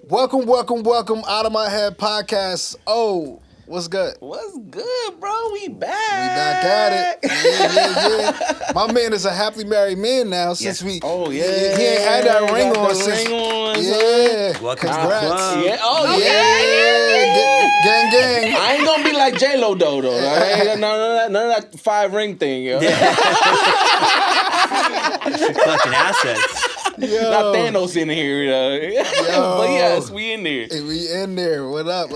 Welcome, Out of My Head podcast. Oh, what's good? What's good, bro? We back. We back at it. Yeah. My man is a happily married man now since we. Oh, yeah. He ain't had that ring on since. Yeah. Welcome Congrats. to the club. Yeah. Oh, Yeah. Gang. I ain't gonna be like J-Lo, though. None of that 5-ring thing, yo. Collecting assets. Yo. Not Thanos in here, but yes, we in there. Hey, we in there. What up?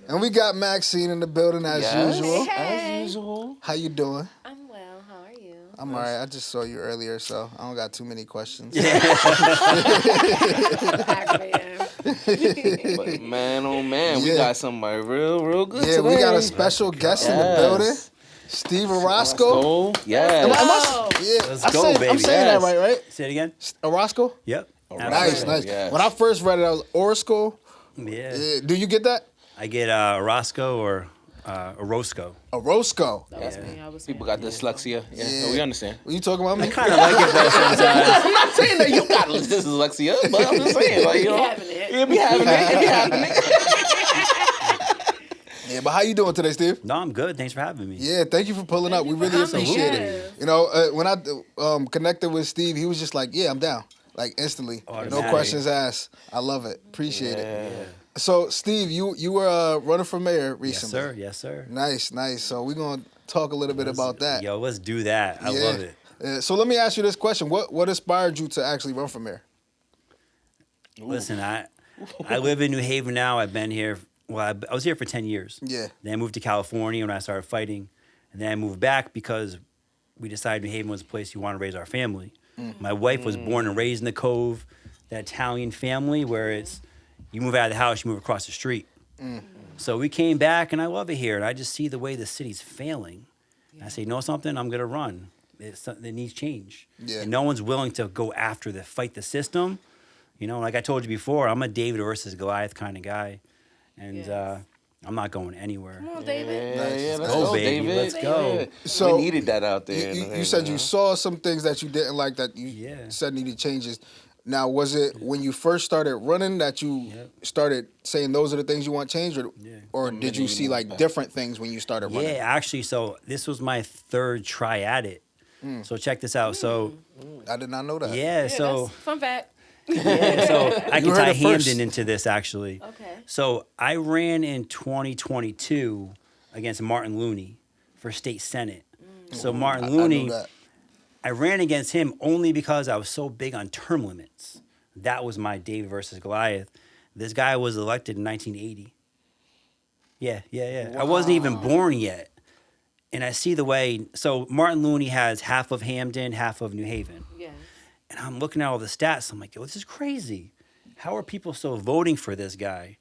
And we got Maxine in the building as usual. Hey. As usual. How you doing? I'm well. How are you? I'm all right. I just saw you earlier, so I don't got too many questions. Aggravating. But man, oh man, we got somebody real good today. We got a special guest in the building. Steve Orosco. Yes. Let's go, baby. I'm saying that right? Say it again. Orosco? Yep. Nice. Yes. When I first read it, I was Orosco. Yeah. Do you get that? I get Orosco or Orosco. Orosco. That was me. I was People got dyslexia. Yeah, Yeah. so we understand. What you talking about me? I kind of like it though sometimes. I'm not saying that you got dyslexia, but I'm just saying, like, you know, having it. you be having it. Yeah, but how you doing today, Steve? No, I'm good. Thanks for having me. Yeah, thank you for pulling up. We really appreciate it. You know, when I connected with Steve, he was just like, "Yeah, I'm down." Like instantly, no questions asked. I love it. Appreciate it. So, Steve, you were running for mayor recently. Yes, sir. Nice. So we're gonna talk a little bit about that. Yo, let's do that. I love it. So let me ask you this question: What inspired you to actually run for mayor? Listen, I live in New Haven now. I've been here. Well, I was here for 10 years. Yeah. Then I moved to California when I started fighting. And then I moved back because we decided New Haven was a place we wanted to raise our family. My wife was born and raised in the Cove, that Italian family where it's, you move out of the house, you move across the street. So we came back and I love it here. And I just see the way the city's failing. And I say, you know something? I'm going to run. It needs change. Yeah. And no one's willing to go after fight the system. You know, like I told you before, I'm a David versus Goliath kind of guy. And I'm not going anywhere. Come on, David. Yeah, Let's go, baby. David. Let's go. Yeah. So we needed that out there. You said you saw some things that you didn't like that you said needed changes. Now, was it when you first started running that you started saying those are the things you want changed, or did you see like different things when you started running? Yeah, actually, so this was my third try at it. So check this out. So I did not know that. yeah, so That's fun fact. yeah, so I can heard tie it first. Hamden into this actually. Okay. So I ran in 2022 against Martin Looney for state senate. So Martin Looney, I knew that. I ran against him only because I was so big on term limits. That was my David versus Goliath. This guy was elected in 1980. Yeah. Wow. I wasn't even born yet. And I see the way, so Martin Looney has half of Hamden, half of New Haven. Yeah. And I'm looking at all the stats. I'm like, yo, this is crazy. How are people still voting for this guy?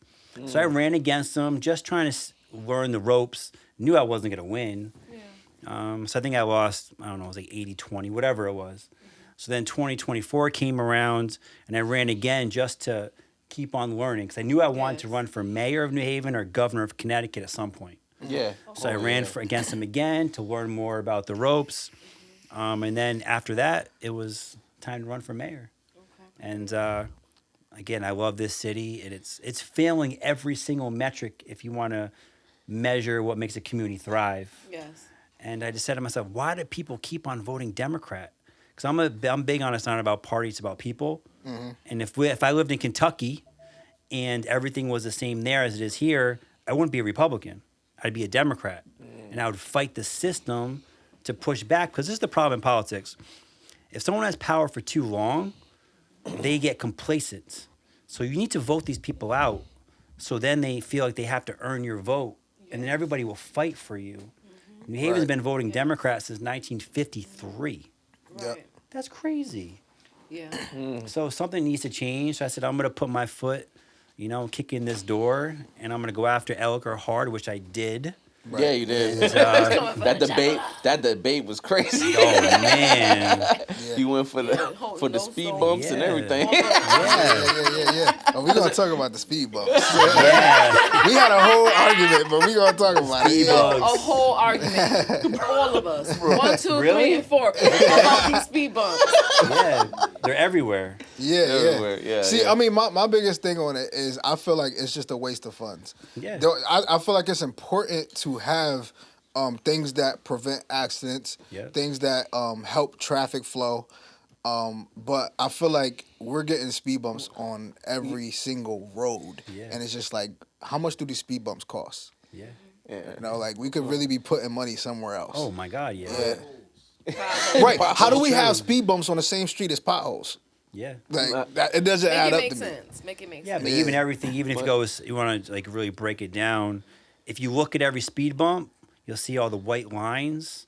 So I ran against him, just trying to learn the ropes. Knew I wasn't going to win. Yeah. So I think I lost, I don't know, it was like 80-20, whatever it was. So then 2024 came around, and I ran again just to keep on learning. Because I knew I wanted to run for mayor of New Haven or governor of Connecticut at some point. Yeah. So I ran against him again to learn more about the ropes. And then after that, it was time to run for mayor. Okay. And again, I love this city, and it's failing every single metric if you want to measure what makes a community thrive. Yes. And I just said to myself, why do people keep on voting Democrat? Because I'm big on it's not about parties, it's about people. And if I lived in Kentucky and everything was the same there as it is here, I wouldn't be a Republican. I'd be a Democrat. And I would fight the system to push back, because this is the problem in politics. If someone has power for too long, they get complacent. So you need to vote these people out, so then they feel like they have to earn your vote, and then everybody will fight for you. New Haven's been voting Democrat since 1953. Right. That's crazy. Yeah. So something needs to change. So I said, I'm going to put my foot, kick in this door, and I'm going to go after Elliker hard, which I did. Right. Yeah, you did. And, That debate was crazy. oh, man. You went for the speed bumps and everything. Yeah. Oh, we're going to talk about the speed bumps. Yeah. We had a whole argument, but we're going to talk about it. A whole argument. All of us. 1, 2, Really? 3, and 4. About these speed bumps. Yeah. They're everywhere. Everywhere, yeah, See, yeah. I mean, my biggest thing on it is I feel like it's just a waste of funds. Yeah. I feel like it's important to have things that prevent accidents, Yep. things that help traffic flow. But I feel like we're getting speed bumps on every single road. Yeah. And it's just like, how much do these speed bumps cost? Yeah. You know, like we could really be putting money somewhere else. Oh my God. Yeah. Right. How do we have speed bumps on the same street as potholes? Yeah. Like it doesn't Make add it up make to me. sense. Make it make Yeah, sense. but even everything, even if you go, you want to like really break it down. If you look at every speed bump, you'll see all the white lines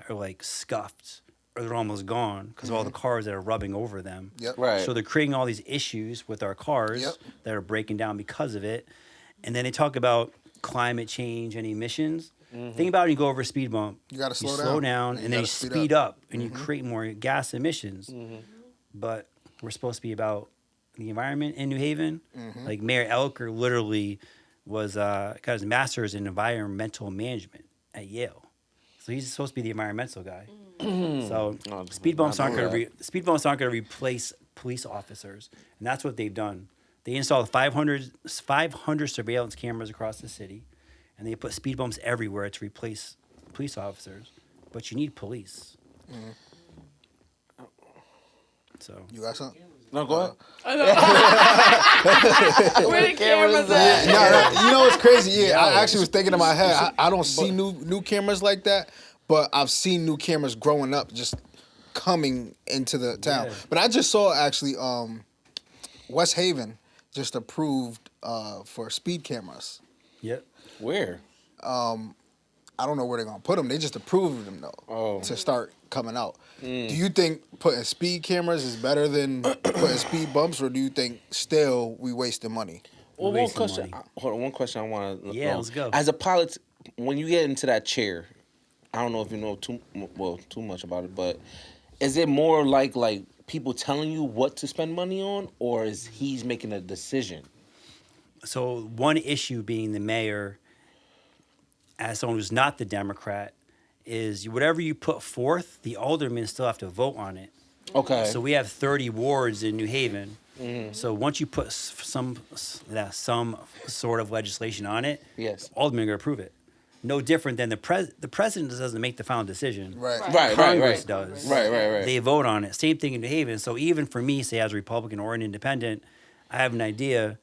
are like scuffed or they're almost gone because of all the cars that are rubbing over them. Yep. Right. So they're creating all these issues with our cars Yep. that are breaking down because of it. And then they talk about climate change and emissions. Think about it, you go over a speed bump. You gotta slow slow down. down, And and you then you gotta speed speed up, and you create more gas emissions. But we're supposed to be about the environment in New Haven. Like Mayor Elker literally was got his master's in environmental management at Yale, so he's supposed to be the environmental guy. So speed bumps aren't going to replace police officers, and that's what they've done. They installed 500 surveillance cameras across the city, and they put speed bumps everywhere to replace police officers. But you need police. So You got something? No, go ahead. Where the cameras at? No, you know what's crazy? Yeah, I actually was thinking in my head. I don't see new cameras like that, but I've seen new cameras growing up, just coming into the town. Yeah. But I just saw actually, West Haven just approved for speed cameras. yep. Where? I don't know where they're gonna put them. They just approved them though to start coming out. Do you think putting speed cameras is better than putting speed bumps, or do you think still we wasting money? Well, one Wasting question. money. Hold on. One question I want to. Yeah, let's go. As a pilot, when you get into that chair, I don't know if you know too much about it, but is it more like people telling you what to spend money on, or is he's making a decision? So one issue being the mayor, as someone who's not the Democrat, is whatever you put forth, the aldermen still have to vote on it. Okay. So we have 30 wards in New Haven. So once you put some sort of legislation on it, Yes. the aldermen are going to approve it. No different than the president doesn't make the final decision. Right. Congress does. Right. They vote on it. Same thing in New Haven. So even for me, say as a Republican or an independent, I have an idea.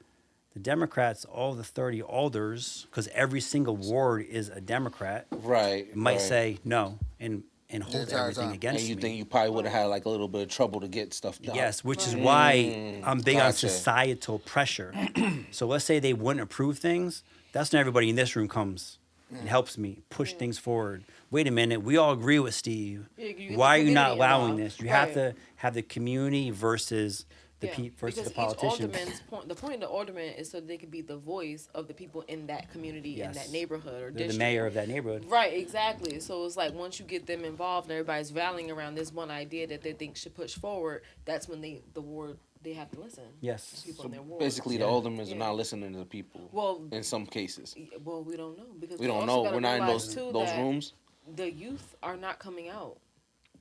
The Democrats, all the 30 alders, because every single ward is a Democrat, Right. might right. say no and hold entire everything time. against And you me. think you probably would have had like a little bit of trouble to get stuff done. Yes, which is why I'm big on Gotcha. societal pressure. So let's say they wouldn't approve things. That's when everybody in this room comes and helps me push things forward. Wait a minute, we all agree with Steve. Yeah, you get Why the are you not community allowing involved. this? You have Right. to have the community versus the Yeah, versus because the politicians. each alderman's point, the point of the alderman is so they can be the voice of the people in that community, in Yes. that neighborhood or They're district. the mayor of that neighborhood. Right, exactly. So it's like once you get them involved and everybody's rallying around this one idea that they think should push forward, that's when they have to listen. Yes. People in their ward. Basically, the Yeah. aldermen are Yeah. not listening to the people. Well, in some cases, well, we don't know because we don't also know. gotta We're not in realize, those too, those that rooms. The youth are not coming out.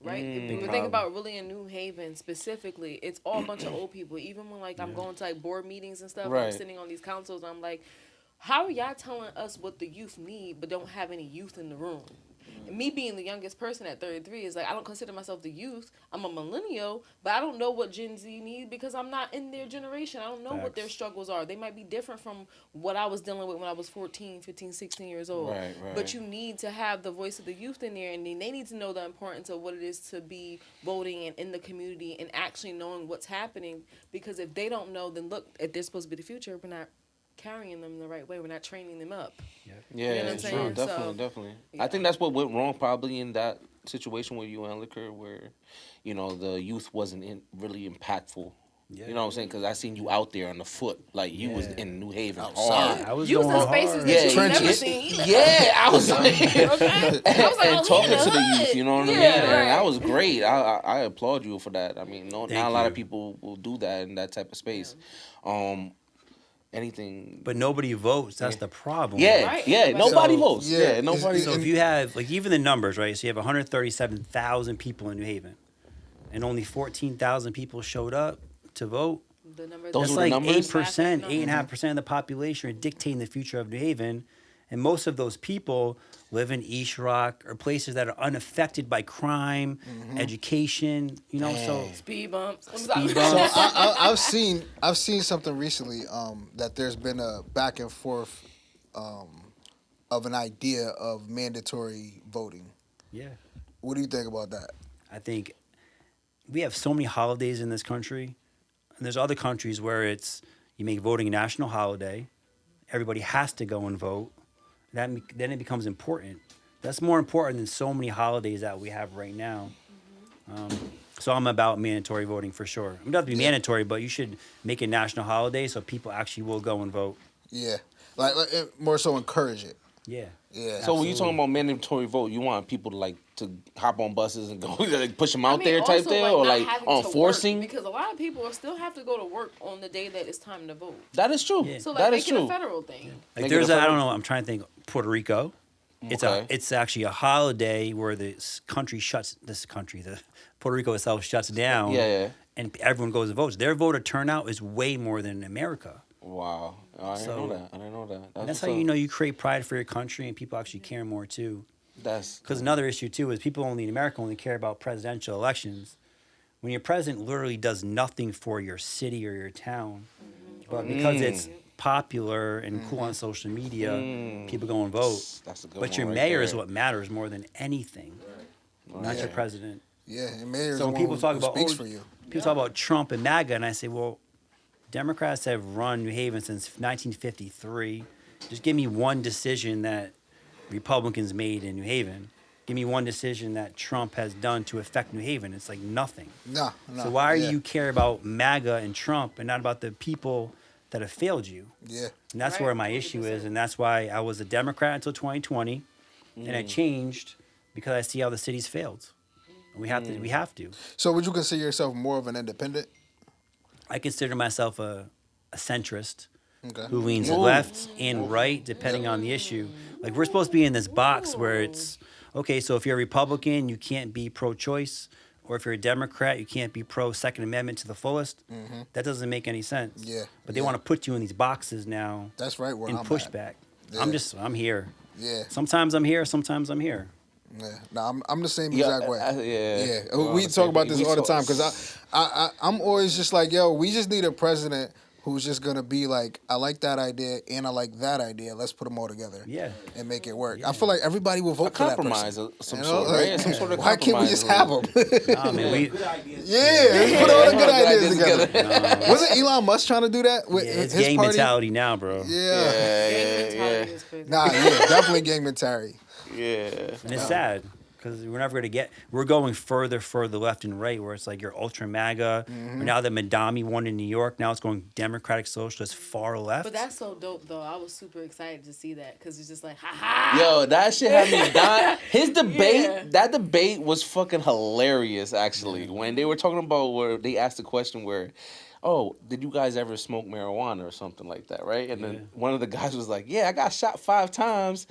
Right? If Big we problem. think about really in New Haven specifically, it's all a bunch of old people. Even when I'm going to board meetings and stuff, and I'm Right. sitting on these councils, I'm like, how are y'all telling us what the youth need but don't have any youth in the room? And me being the youngest person at 33 is like, I don't consider myself the youth. I'm a millennial, but I don't know what Gen Z need because I'm not in their generation. I don't know what their Facts. struggles are. They might be different from what I was dealing with when I was 14, 15, 16 years old. Right, right. But you need to have the voice of the youth in there, and then they need to know the importance of what it is to be voting and in the community and actually knowing what's happening. Because if they don't know, then look, if they're supposed to be the future, we're not carrying them the right way. We're not training them up. Yeah, know what I'm true. saying? Definitely, So, definitely. yeah. I think that's what went wrong probably in that situation with you and Liquor, where, the youth wasn't really impactful. Yeah. You know what I'm saying? Because I seen you out there on the foot, like you was Yeah. in New Haven Outside. hard. I was You was going in spaces hard. that Yeah, you've never trenches. seen either. Yeah, I was like, Okay? I was like, and oh, talking he in to the hood. youth, you know what I mean? Yeah, And right. that was great. I applaud you for that. I mean, not a lot you. of people will do that in that type of space. Anything. But nobody votes. That's the problem. Yeah, Right. yeah. Nobody So- votes. Yeah, Yeah, nobody. So if you have, like, even the numbers, right? So you have 137,000 people in New Haven. and only 14,000 people showed up to vote. The number Those That's were the like numbers? 8%, 8.5% of the population are dictating the future of New Haven. And most of those people live in East Rock or places that are unaffected by crime, education, so speed bumps. Speed So bumps. I've seen something recently that there's been a back and forth of an idea of mandatory voting. yeah. What do you think about that? I think we have so many holidays in this country, and there's other countries where it's you make voting a national holiday, everybody has to go and vote. Then it becomes important. That's more important than so many holidays that we have right now. So I'm about mandatory voting for sure. It doesn't have to be mandatory, but you should make it a national holiday so people actually will go and vote. Yeah, like more so encourage it. Yeah. Yeah. So when you talking about mandatory vote, you want people to hop on buses and go like push them out there type deal, or like on forcing? Because a lot of people still have to go to work on the day that it's time to vote. That is true. Yeah. So That like is make it true. a federal thing. Like Make there's it a I don't federal- know, I'm trying to think Puerto Rico. Okay. It's actually a holiday where the Puerto Rico itself shuts down. Yeah. And everyone goes and votes. Their voter turnout is way more than in America. Wow. I didn't know that. I didn't know that. And that's how what's you up. know you create pride for your country and people actually care more too. That's Because another issue too is people only in America only care about presidential elections. When your president literally does nothing for your city or your town, but because it's popular and cool on social media, people go and vote. That's a good But one your right mayor is there. what matters more than anything, not your president. Yeah, and mayor's So the when one people talk who about speaks for you. people talk about Trump and MAGA, and I say, well, Democrats have run New Haven since 1953. Just give me one decision that Republicans made in New Haven. Give me one decision that Trump has done to affect New Haven. It's like nothing. No. So why yeah. are you care about MAGA and Trump and not about the people that have failed you? Yeah. And that's Right, where my issue is, and that's why I was a Democrat until 2020, and I changed because I see how the city's failed. And we have to. So would you consider yourself more of an independent? I consider myself a centrist Okay. who leans left and right depending on the issue. Like we're supposed to be in this box where it's okay. So if you're a Republican, you can't be pro-choice, or if you're a Democrat, you can't be pro-Second Amendment to the fullest. That doesn't make any sense. Yeah, But they want to put you in these boxes now. That's right where and I'm push at. back. Yeah. I'm here. Yeah. Sometimes I'm here. Sometimes I'm here. Yeah, no, I'm the same Yeah, exact way. yeah. Yeah, we talk about this all the time because I'm always just like, yo, we just need a president who's just gonna be like, I like that idea and I like that idea. Let's put them all together. Yeah. And make it work. I feel like everybody will vote A for that compromise person. of some You know, sort, like, right? Some sort of why can't we compromise just or have them? Nah, man, we, Yeah, let's put all the good ideas ideas together. Wasn't Elon Musk trying to do that with it's his gang party? mentality now, bro. Yeah. Gang mentality is crazy. Nah, yeah, definitely gang mentality. Yeah. And it's sad because we're never going to we're going further left and right where it's like you're ultra MAGA. Or now that Madami won in New York, now it's going Democratic Socialist far left. But that's so dope, though. I was super excited to see that because it's just like, ha ha. Yo, that shit had me dying. His debate, Yeah. that debate was fucking hilarious, actually. When they were talking about where they asked the question where, oh, did you guys ever smoke marijuana or something like that, right? And then one of the guys was like, yeah, I got shot 5 times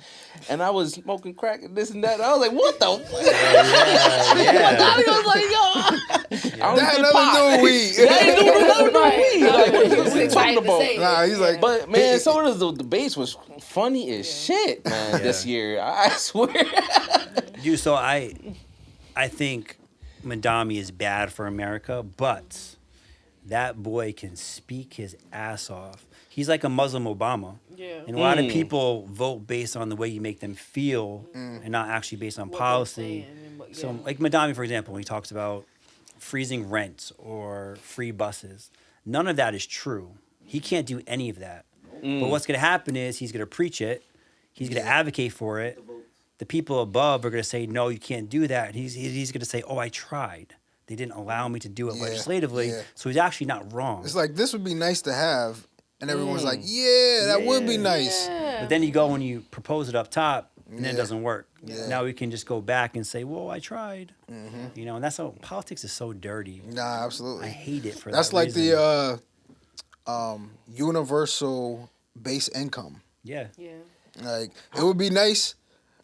and I was smoking crack and this and that. And I was like, what the fuck? I was like, yo, I don't That do had pot. nothing to do with weed. That ain't doing nothing to do with weed. Like, what He are was you excited talking to about? say it. Nah, he's like, But man, so does the debates was funny as shit, man. This year, I swear. Dude, so I think Madami is bad for America, but that boy can speak his ass off. He's like a Muslim Obama. Yeah. And a lot of people vote based on the way you make them feel and not actually based on What they're policy. saying and what- So, yeah. like Madami, for example, when he talks about freezing rent or free buses, none of that is true. He can't do any of that. But what's going to happen is he's going to preach it. He's going to advocate for it. The people above are going to say, no, you can't do that. And he's going to say, oh, I tried. They didn't allow me to do it Yeah, legislatively. yeah. So he's actually not wrong. it's like, this would be nice to have. And everyone's like, yeah, that would be nice. Yeah. But then you go and you propose it up top, and then it Yeah. doesn't work. Yeah. Now we can just go back and say, well, I tried. You know, and that's how politics is so dirty. Nah, absolutely. I hate it for That's that like reason. the universal base income. Yeah. Yeah. Like, it would be nice.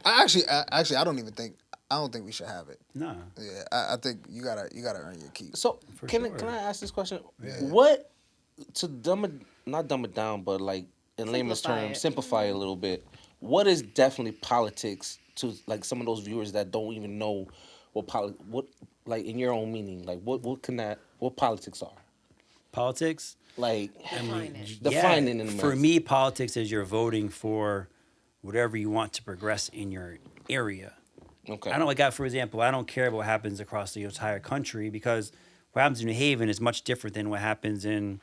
I don't even think I don't think we should have it. No. Yeah, I think you gotta earn your keep. So can I ask this question? What to not dumb it down, but like in layman's terms, simplify it a little bit. What is definitely politics to like some of those viewers that don't even know what like in your own meaning, like what politics are? Politics? Like Define it in for me, politics is you're voting for whatever you want to progress in your area. Okay. I don't like that. For example, I don't care what happens across the entire country because what happens in New Haven is much different than what happens in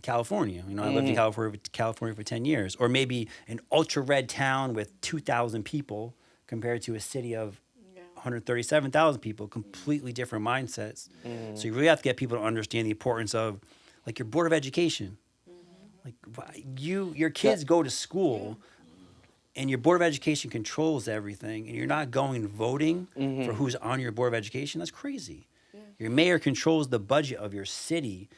California. You know, I lived in California for 10 years, or maybe an ultra red town with 2,000 people compared to a city of 137,000 people. Completely different mindsets. So you really have to get people to understand the importance of, like, your board of education. Like your kids go to school. And your board of education controls everything, and you're not going and voting for who's on your board of education. That's crazy. Yeah. Your mayor controls the budget of your city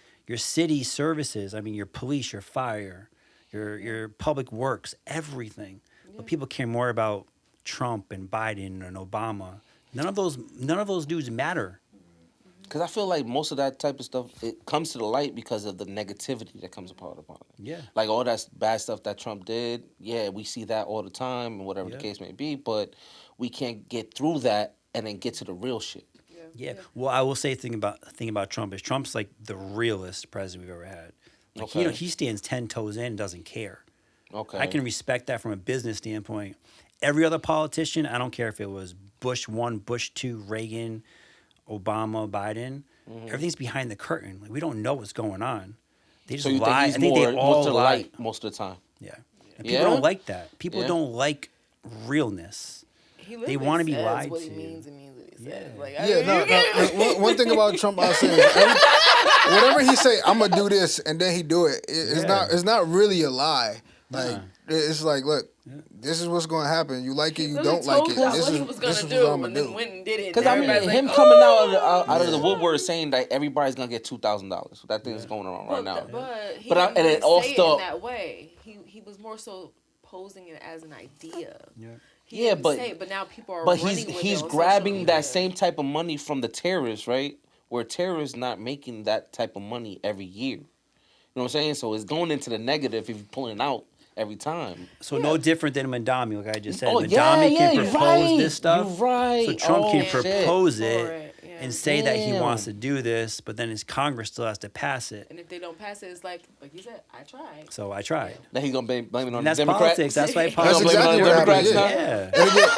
services. I mean, your police, your fire, your public works, everything. Yeah. But people care more about Trump and Biden and Obama. None of those dudes matter. Because I feel like most of that type of stuff, it comes to the light because of the negativity that comes upon it. Yeah. Like all that bad stuff that Trump did, we see that all the time and whatever the case may be, but we can't get through that and then get to the real shit. Yeah. Well, I will say thing about Trump is Trump's like the realest president we've ever had. Like, he stands 10 toes in and doesn't care. Okay. I can respect that from a business standpoint. Every other politician, I don't care if it was Bush 1, Bush 2, Reagan, Obama, Biden, everything's behind the curtain. Like, we don't know what's going on. They just lie. I think they all lie most of the time. Yeah. And people don't like that. People don't like realness. They want to be lied what to. He means what he says. Like, one thing about Trump, I'll say, is whatever he say, I'm gonna do this, and then he do it. It's not really a lie. Like it's like, look, this is what's going to happen. You like it, you don't like it. This is what I'm going to do. Went and did it. Because I mean, him coming out of the woodwork saying that everybody's going to get $2,000. That thing's going on right now. But he didn't say it in that way. He was more so posing it as an idea. Yeah. But now people are. But he's grabbing that same type of money from the terrorists, right? Where terrorists not making that type of money every year. You know what I'm saying? So it's going into the negative if you're pulling out every time. So no different than Mandami, like I just said. Mandami can propose this stuff. You're right. So Trump can propose it and say that he wants to do this, but then his Congress still has to pass it. And if they don't pass it, it's like you said, I tried. So I tried. Then he's gonna blame it on that's the Democrats. Politics. That's why politics. That's exactly what happens. Yeah. And again,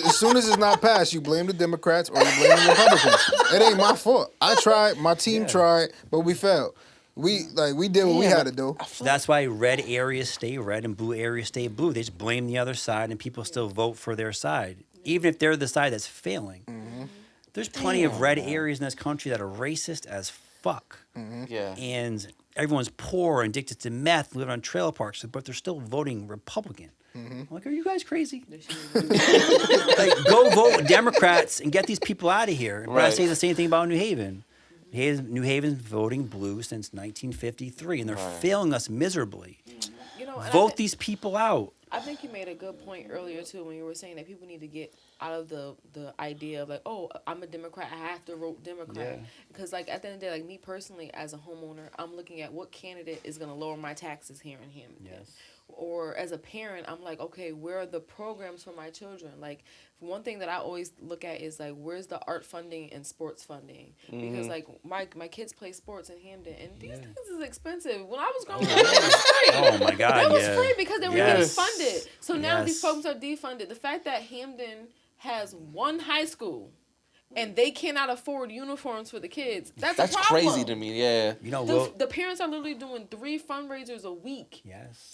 as soon as it's not passed, you blame the Democrats or you blame the Republicans. It ain't my fault. I tried. My team tried, but we failed. We did what we had to do. That's why red areas stay red and blue areas stay blue. They just blame the other side, and people still vote for their side, even if they're the side that's failing. There's plenty of red areas in this country that are racist as fuck. Yeah. And everyone's poor and addicted to meth, living on trailer parks, but they're still voting Republican. I'm like, are you guys crazy? Like, go vote Democrats and get these people out of here. But I say the same thing about New Haven. New Haven's voting blue since 1953, and they're failing us miserably. Vote these people out. I think you made a good point earlier, too, when you were saying that people need to get out of the idea of, like, oh, I'm a Democrat, I have to vote Democrat. Because, like, at the end of the day, like, me personally, as a homeowner, I'm looking at what candidate is going to lower my taxes here in Hampton. Yes. Or as a parent, I'm like, okay, where are the programs for my children? Like, one thing that I always look at is, like, where's the art funding and sports funding? Because, like, my kids play sports in Hampton, and these things is expensive. When I was growing up, it was free. Oh, my God, It was free because they were getting funded. So now Yes. these programs are defunded. The fact that Hampton has one high school and they cannot afford uniforms for the kids, that's a problem. Crazy to me, You know, the parents are literally doing 3 fundraisers a week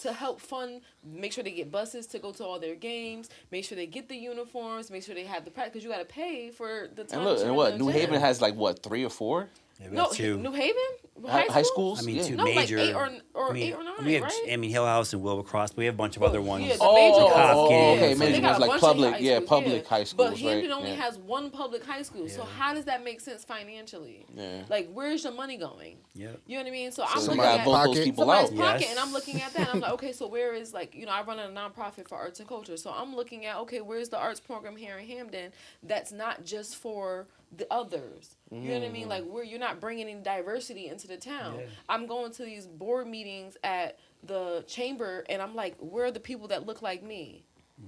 to help fund, make sure they get buses to go to all their games, make sure they get the uniforms, make sure they have the practice, because you got to pay for the time. And look, New Haven has like, what, 3 or 4? Yeah, No, 2. New Haven? High schools? I mean, Yeah. two No, major. like 8 or I mean, 8 or 9, we have, right? I mean, Hill House and Wilbercross, but we have a bunch of other ones. Yeah, the major ones. Hopkins. Okay, So they major got ones a like bunch public, of high yeah, schools, public high schools, But Hampton right? only Yeah. has one public high school. So how does that make sense financially? Yeah. Like, where's your money going? Yep. You know what I mean? So I'm So looking you gotta at vote those pocket. people somebody's out. pocket, Yes. and I'm looking at that. And I'm like, okay, so where is, like, I run a nonprofit for arts and culture. So I'm looking at, okay, where's the arts program here in Hampden that's not just for the others? You know what I mean? Like, where you're not bringing any diversity into the town. Yeah. I'm going to these board meetings at the chamber, and I'm like, where are the people that look like me?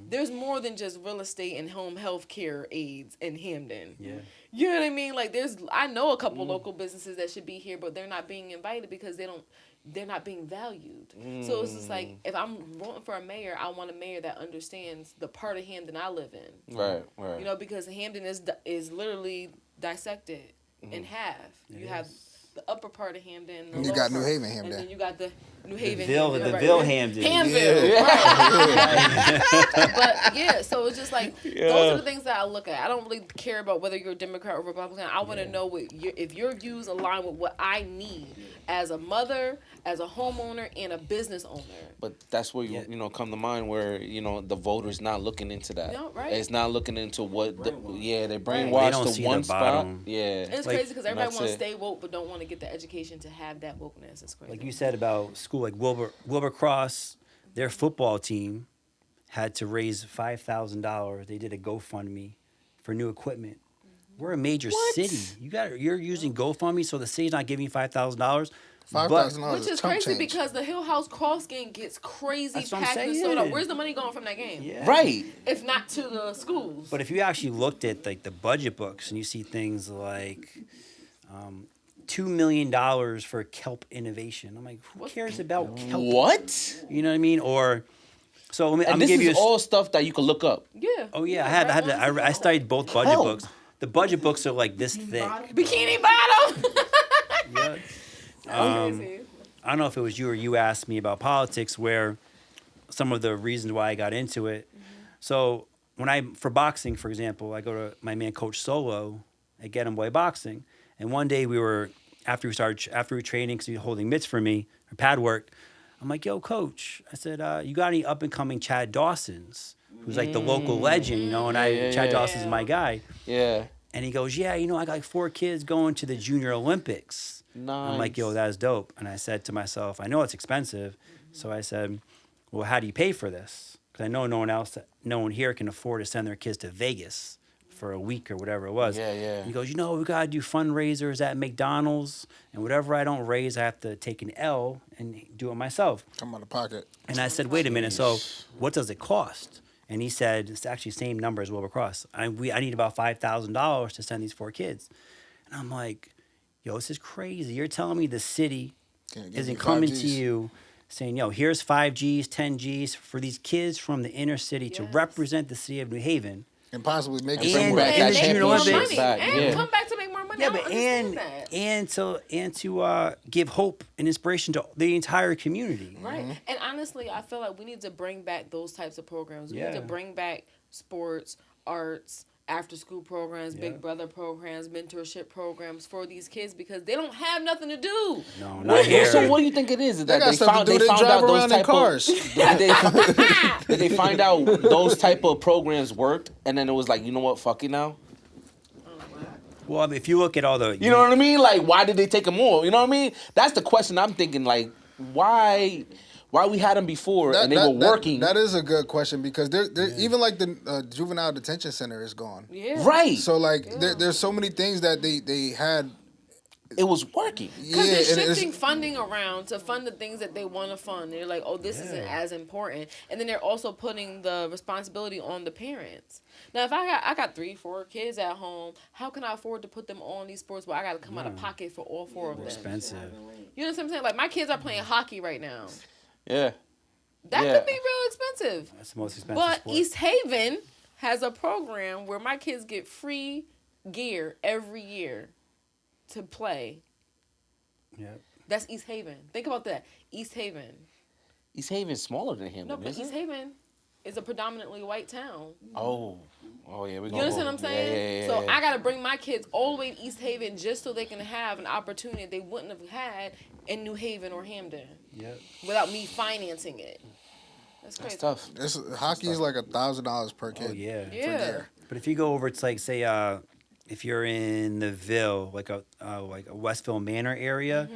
There's more than just real estate and home health care aides in Hampden. Yeah. You know what I mean? Like, I know a couple local businesses that should be here, but they're not being invited because they're not being valued. So it's just like, if I'm voting for a mayor, I want a mayor that understands the part of Hampden I live in. Right. You know, because Hampden is literally dissected in half. You have the upper part of Hampden, the And you lower got New part, Haven and Hampden. then you got the New Haven, Ville- Hampden, the right, Ville right. Hampden. Hanville, right. But yeah, so it's just like those are the things that I look at. I don't really care about whether you're a Democrat or Republican. I want to know if your views align with what I need as a mother, as a homeowner, and a business owner. But that's where you come to mind where the voter's not looking into that. No, right. It's not looking into what they They brainwashed don't to see one the spot. bottom. Yeah. And it's Like, crazy because everybody that's wants to it. stay woke but don't want to get the education to have that wokeness. It's crazy. Like you said about school, like Wilbercross, their football team had to raise $5,000. They did a GoFundMe for new equipment. We're a major city. You're using GoFundMe, so the city's not giving you $5,000. $5,000 Which is is chump crazy change. because the Hill House Cross game gets crazy That's what I'm packed and saying. sold out. Where's the money going from that game? Yeah. Right. If not to the schools. But if you actually looked at like the budget books and you see things like $2 million for kelp innovation, I'm like, who cares about kelp? What? You know what I mean? Or so I'm And gonna this give you is all stuff that you can look up. Yeah. Oh yeah, I studied both budget Kelp. books. The budget books are like this thick. Bikini Bottom. Yeah. Crazy. I don't know if it was you or you asked me about politics, where some of the reasons why I got into it. So for boxing, for example, I go to my man Coach Solo at Get 'em Boy Boxing, and one day after we training, because he was holding mitts for me or pad work, I'm like, yo, Coach, I said, you got any up and coming Chad Dawsons, who's like the local legend, and Chad Dawson's my guy. Yeah. And he goes, yeah, I got like 4 kids going to the Junior Olympics. Nice. I'm like, yo, that's dope. And I said to myself, I know it's expensive. So I said, well, how do you pay for this? Because I know no one here can afford to send their kids to Vegas for a week or whatever it was. Yeah, yeah. He goes, we got to do fundraisers at McDonald's. And whatever I don't raise, I have to take an L and do it myself. Come out of pocket. And I said, wait a minute. So what does it cost? And he said, it's actually the same number as Wilbercross. I need about $5,000 to send these 4 kids. And I'm like, yo, this is crazy. You're telling me the city Can't give isn't you coming 5 to Gs. you saying, yo, here's 5 Gs, 10 Gs for these kids from the inner city to Yes. represent the city of New Haven. And possibly make And it bring somewhere. back And that make Junior more Olympics money. back, And yeah. come back to make more money. Yeah, I don't but understand that. and to give hope and inspiration to the entire community. Right. And honestly, I feel like we need to bring back those types of programs. We need Yeah. to bring back sports, arts, after school programs, Yeah. Big Brother programs, mentorship programs for these kids because they don't have nothing to do. No, not here. So what do you think it is? Is They that got stuff to do. They drive out those around in type cars. Of, did they find out those type of programs worked, and then it was like, you know what, fuck it now. Well, I mean, if you look at all the... You know what I mean? Like, why did they take them more? You know what I mean? That's the question I'm thinking. Like, why we had them before and they were working? That is a good question because they're even like the juvenile detention center is gone. Yeah. Right. So like there's so many things that they had. It was working. Because Yeah, they're and it's- shifting funding around to fund the things that they want to fund. They're like, oh, this isn't as important. And then they're also putting the responsibility on the parents. Now, if I got 3-4 kids at home, how can I afford to put them on these sports where I got to come out of pocket for all 4 of them? Expensive. You know what I'm saying? Like, my kids are playing hockey right now. Yeah. That Yeah. could be real expensive. That's the most expensive But sport. East Haven has a program where my kids get free gear every year to play. Yep. That's East Haven. Think about that. East Haven. East Haven's smaller than him. No, but East Haven. is a predominantly white town. Oh yeah, we. You understand what I'm saying? So yeah. I gotta bring my kids all the way to East Haven just so they can have an opportunity they wouldn't have had in New Haven or Hamden. Yep. Without me financing it. That's crazy. That's tough. Hockey is like $1,000 per kid. Oh yeah. For Yeah. there. But if you go over, it's like say if you're in the Ville, like a Westville Manor area,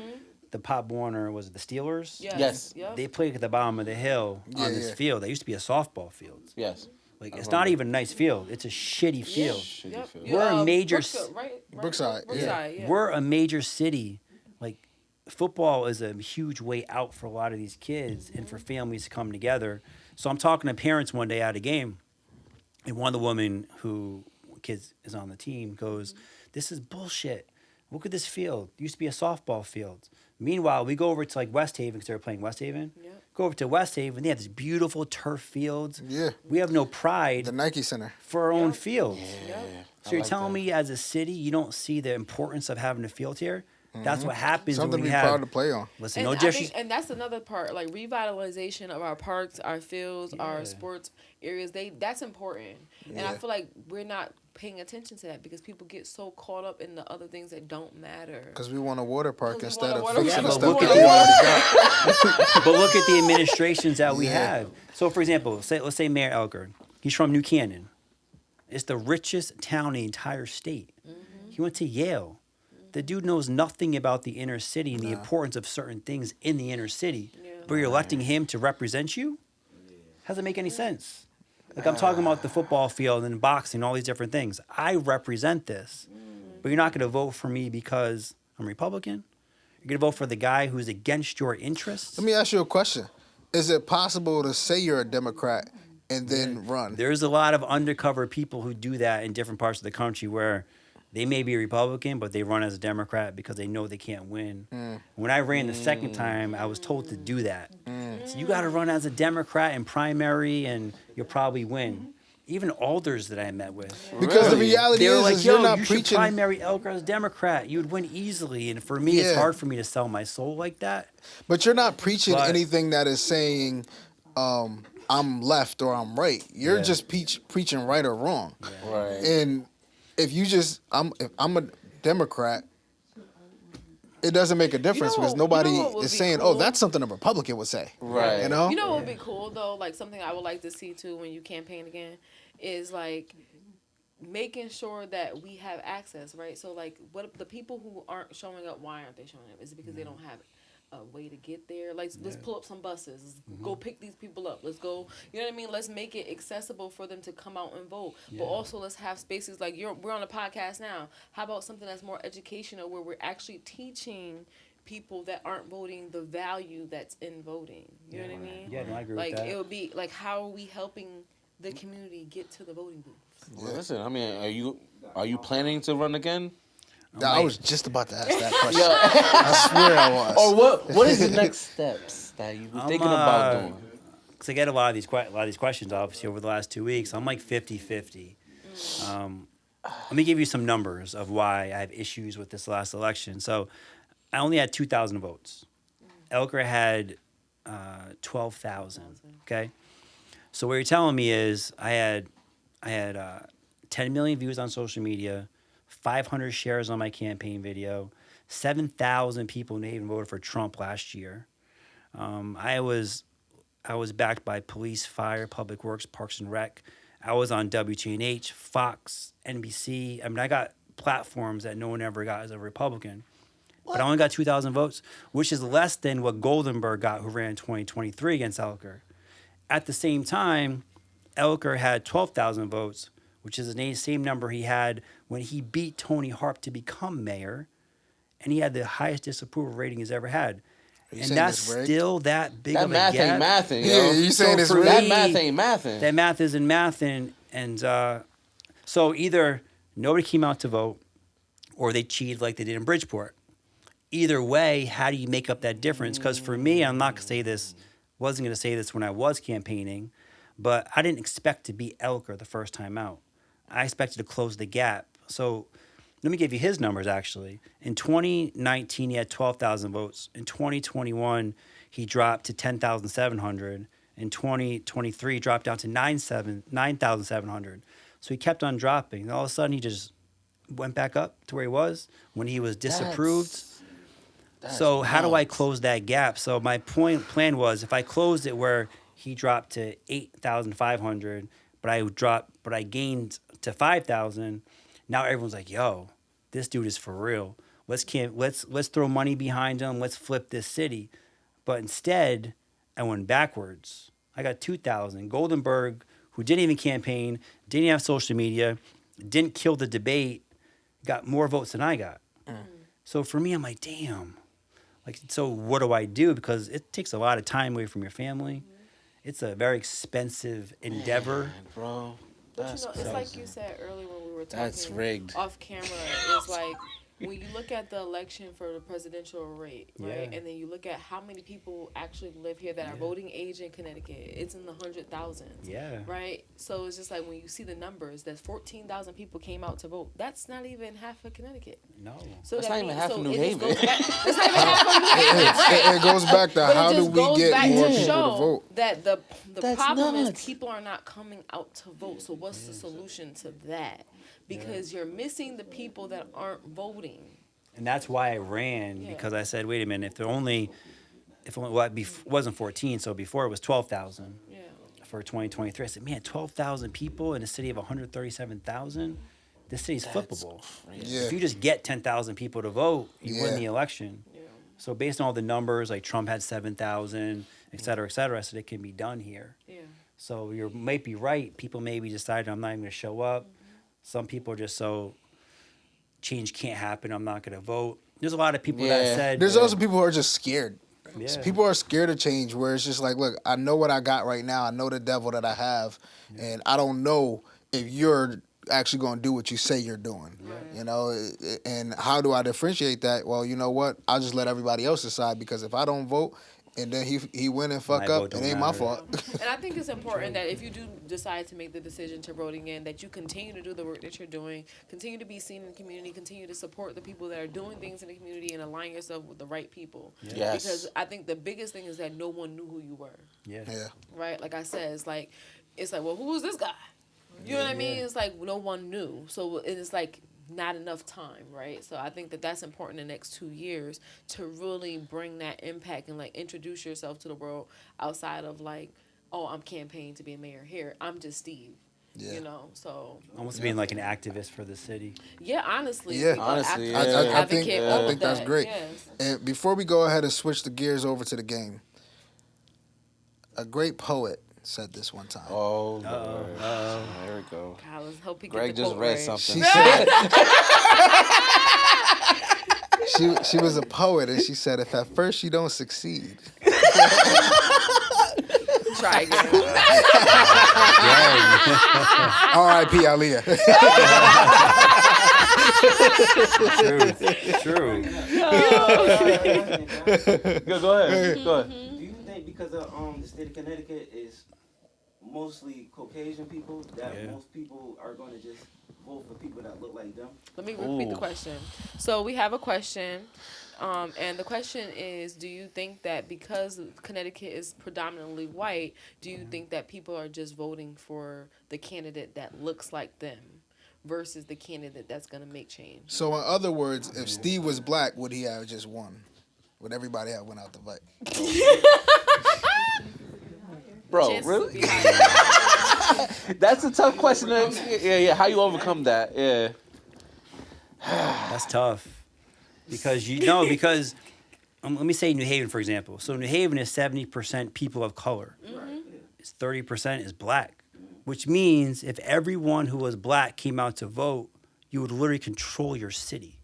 the Pop Warner was it the Steelers? Yes. Yep. They played at the bottom of the hill on this yeah. field. That used to be a softball field. Yes. Like it's not even a nice field. It's a shitty field. Shitty field. We're a major Brookfield, right? Brookside, yeah. We're a major city. Like football is a huge way out for a lot of these kids and for families to come together. So I'm talking to parents one day at a game, and one of the women who kids is on the team goes, "This is bullshit. Look at this field. It used to be a softball field." Meanwhile, we go over to like West Haven because they were playing West Haven. Yep. Go over to West Haven. They have these beautiful turf fields. Yeah. We have no pride The Nike Center. for our own fields. Yep. So you're telling me as a city you don't see the importance of having a field here? That's what happens Something when to we be have. proud to play on. Listen, And no I disrespect. think, and that's another part, like revitalization of our parks, our fields, our sports areas. That's important, and I feel like we're not paying attention to that because people get so caught up in the other things that don't matter. Because we want a water park 'Cause we instead want a of water fixing park. the Yeah, but stuff look that we already got. But look at the administrations that we Yeah. have. So, for example, let's say Mayor Elker. He's from New Canaan. It's the richest town in the entire state. He went to Yale. The dude knows nothing about the inner city and the importance of certain things in the inner city. Yeah. But you're electing him to represent you? Doesn't make any sense. Like I'm talking about the football field and boxing, all these different things. I represent this. But you're not going to vote for me because I'm Republican. You're going to vote for the guy who's against your interests. Let me ask you a question. Is it possible to say you're a Democrat and then run? There's a lot of undercover people who do that in different parts of the country where they may be Republican, but they run as a Democrat because they know they can't win. When I ran the second time, I was told to do that. So you got to run as a Democrat in primary, and you'll probably win. Even alders that I met with. Because the reality They were is, like, is yo, you're not you should preaching. primary Elker as Democrat. You'd win easily. And for me, it's Yeah. hard for me to sell my soul like that. But you're not preaching But- anything that is saying I'm left or I'm right. You're just preaching right or wrong. Right. And if I'm a Democrat, it doesn't make a difference because nobody what would is be saying, cool? "Oh, that's something a Republican would say." Right. You know? You know what would be cool though? Like something I would like to see too when you campaign again is like making sure that we have access, right? So like what the people who aren't showing up, why aren't they showing up? Is it because they don't have a way to get there? Like let's pull up some buses. Let's go pick these people up. Let's go, you know what I mean? Let's make it accessible for them to come out and vote. But also let's have spaces like we're on a podcast now. How about something that's more educational where we're actually teaching people that aren't voting the value that's in voting. You know what I mean? Yeah, no, I agree Like with that. it would be like how are we helping the community get to the voting booths? Well, listen, I mean, are you planning to run again? I was just about to ask that question. I swear I was. Or what is the next steps that you were thinking about doing? Because I get a lot of these questions, obviously, over the last 2 weeks. I'm like 50-50. Let me give you some numbers of why I have issues with this last election. So I only had 2,000 votes. Elker had 12,000. Okay, so what you're telling me is I had 10 million views on social media, 500 shares on my campaign video, 7,000 people in New Haven voted for Trump last year. I was backed by police, fire, public works, parks and rec. I was on WTNH, Fox, NBC. I mean, I got platforms that no one ever got as a Republican. But I only got 2,000 votes, which is less than what Goldenberg got, who ran in 2023 against Elker. At the same time, Elker had 12,000 votes, which is the same number he had when he beat Tony Harp to become mayor, and he had the highest disapproval rating he's ever had. And saying that's it's rigged? still that big That of a math gap. ain't mathing, Yeah, yo. you saying it's for rigged? That me, math ain't mathing. That math isn't mathing, and so either nobody came out to vote, or they cheated like they did in Bridgeport. Either way, how do you make up that difference? Because for me, I'm not gonna say this. Wasn't gonna say this when I was campaigning, but I didn't expect to beat Elker the first time out. I expected to close the gap. So let me give you his numbers, actually. In 2019, he had 12,000 votes. In 2021, he dropped to 10,700. In 2023, dropped down to 9,700. So he kept on dropping. And all of a sudden, he just went back up to where he was when he was disapproved. So how do I close that gap? So my plan was, if I closed it where he dropped to 8,500, but I gained to 5,000. Now everyone's like, yo, this dude is for real. Let's throw money behind him. Let's flip this city. But instead, I went backwards. I got 2,000. Goldenberg, who didn't even campaign, didn't have social media, didn't kill the debate, got more votes than I got. So for me, I'm like, damn. Like, so what do I do? Because it takes a lot of time away from your family. It's a very expensive endeavor. Bro. But it's like you said earlier when we were talking That's rigged. off camera. It's like when you look at the election for the presidential rate, right? Yeah. And then you look at how many people actually live here that are voting age in Connecticut. It's in the 100,000s. Yeah. Right? So it's just like when you see the numbers, that 14,000 people came out to vote. That's not even half of Connecticut. No. So That's that not even means- half so of New it just Haven. goes back- That's not even half of New Haven. Right. It goes back to But how it do just we goes get back more to people to show vote? that the That's problem nuts. is people are not coming out to vote. So what's the solution to that? Because you're missing the people that aren't voting. And that's why I ran, Yeah. because I said, wait a minute, wasn't 14, so before it was 12,000 Yeah. for 2023. I said, man, 12,000 people in a city of 137,000, this city's flippable. Yeah. If you just get 10,000 people to vote, you win Yeah. the election. Yeah. So based on all the numbers, like Trump had 7,000, et cetera, I said it can be done here. Yeah. So you might be right. People maybe decided I'm not even going to show up. Some people are just so change can't happen. I'm not going to vote. There's a lot of people that Yeah. said. There's also people who are just scared. Yeah. People are scared of change, where it's just like, look, I know what I got right now. I know the devil that I have, and I don't know if you're actually going to do what you say you're doing. You know, and how do I differentiate that? Well, you know what? I'll just let everybody else decide, because if I don't vote and then he win and fuck My up, vote it don't ain't my matter. fault. And I think it's important that if you do decide to make the decision to voting in, that you continue to do the work that you're doing, continue to be seen in the community, continue to support the people that are doing things in the community, and align yourself with the right people. Yes. Because I think the biggest thing is that no one knew who you were. Yeah. Yeah. Right? Like I said, it's like, well, who is this guy? You know what I mean? It's like no one knew. So it's like not enough time, right? So I think that that's important in the next 2 years to really bring that impact and like introduce yourself to the world outside of like, oh, I'm campaigning to be a mayor here. I'm just Steve. Yeah. You know, so Almost being like an activist for the city. yeah, honestly, Yeah. Honestly, activists, yeah. I think advocate, all of that's that, great. yes. And before we go ahead and switch the gears over to the game, a great poet said this one time. Oh, Lord. There we go. God, let's hope he get Greg the just quote read right. something. She said she was a poet, and she said, if at first you don't succeed, Try again. R.I.P. Aaliyah. True. Go ahead. Go ahead. Do you think because of the state of Connecticut is mostly Caucasian people that Yeah. most people are going to just vote for people that look like them? Let me repeat the Ooh. question. So we have a question, and the question is, do you think that because Connecticut is predominantly white, do you think that people are just voting for the candidate that looks like them versus the candidate that's going to make change? So in other words, if Steve was black, would he have just won? Would everybody have went out to vote? Bro, Chances really? would be higher. That's a tough question. Yeah. How you overcome that? Yeah. That's tough. Because let me say New Haven, for example. So New Haven is 70% people of color. It's 30% is black, which means if everyone who was black came out to vote, you would literally control your city,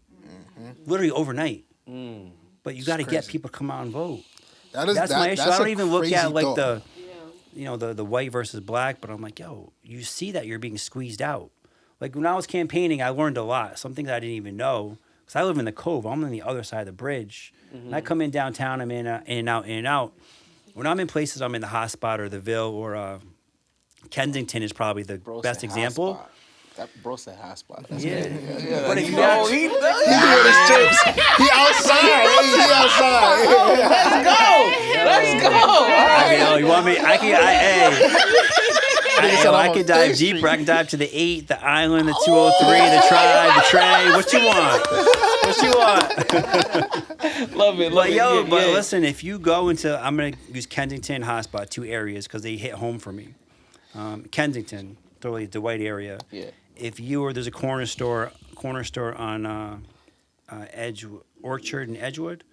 literally overnight. But you got to get crazy. people to come out and vote. That's My issue. I don't even look at like thought. the white versus black, but I'm like, yo, you see that you're being squeezed out. Like when I was campaigning, I learned a lot. Some things I didn't even know. Because I live in the Cove. I'm on the other side of the bridge. And I come in downtown, I'm in and out. When I'm in places, I'm in the Hot Spot or the Ville or Kensington is probably the Bro best said example. hot spot. That bro said hot spot. That's Yeah. crazy. But if you No, actually- he He doing his trips. He outside. He outside. Let's go. I mean, oh, you want me? I can dive deeper. I can dive to the 8, the island, the 203, the tribe, the train. What you want? Love it. But listen, if you go into, I'm gonna use Kensington, Hotspot, 2 areas because they hit home for me. Kensington, totally the white area. Yeah. If there's a corner store on Orchard and Edgewood,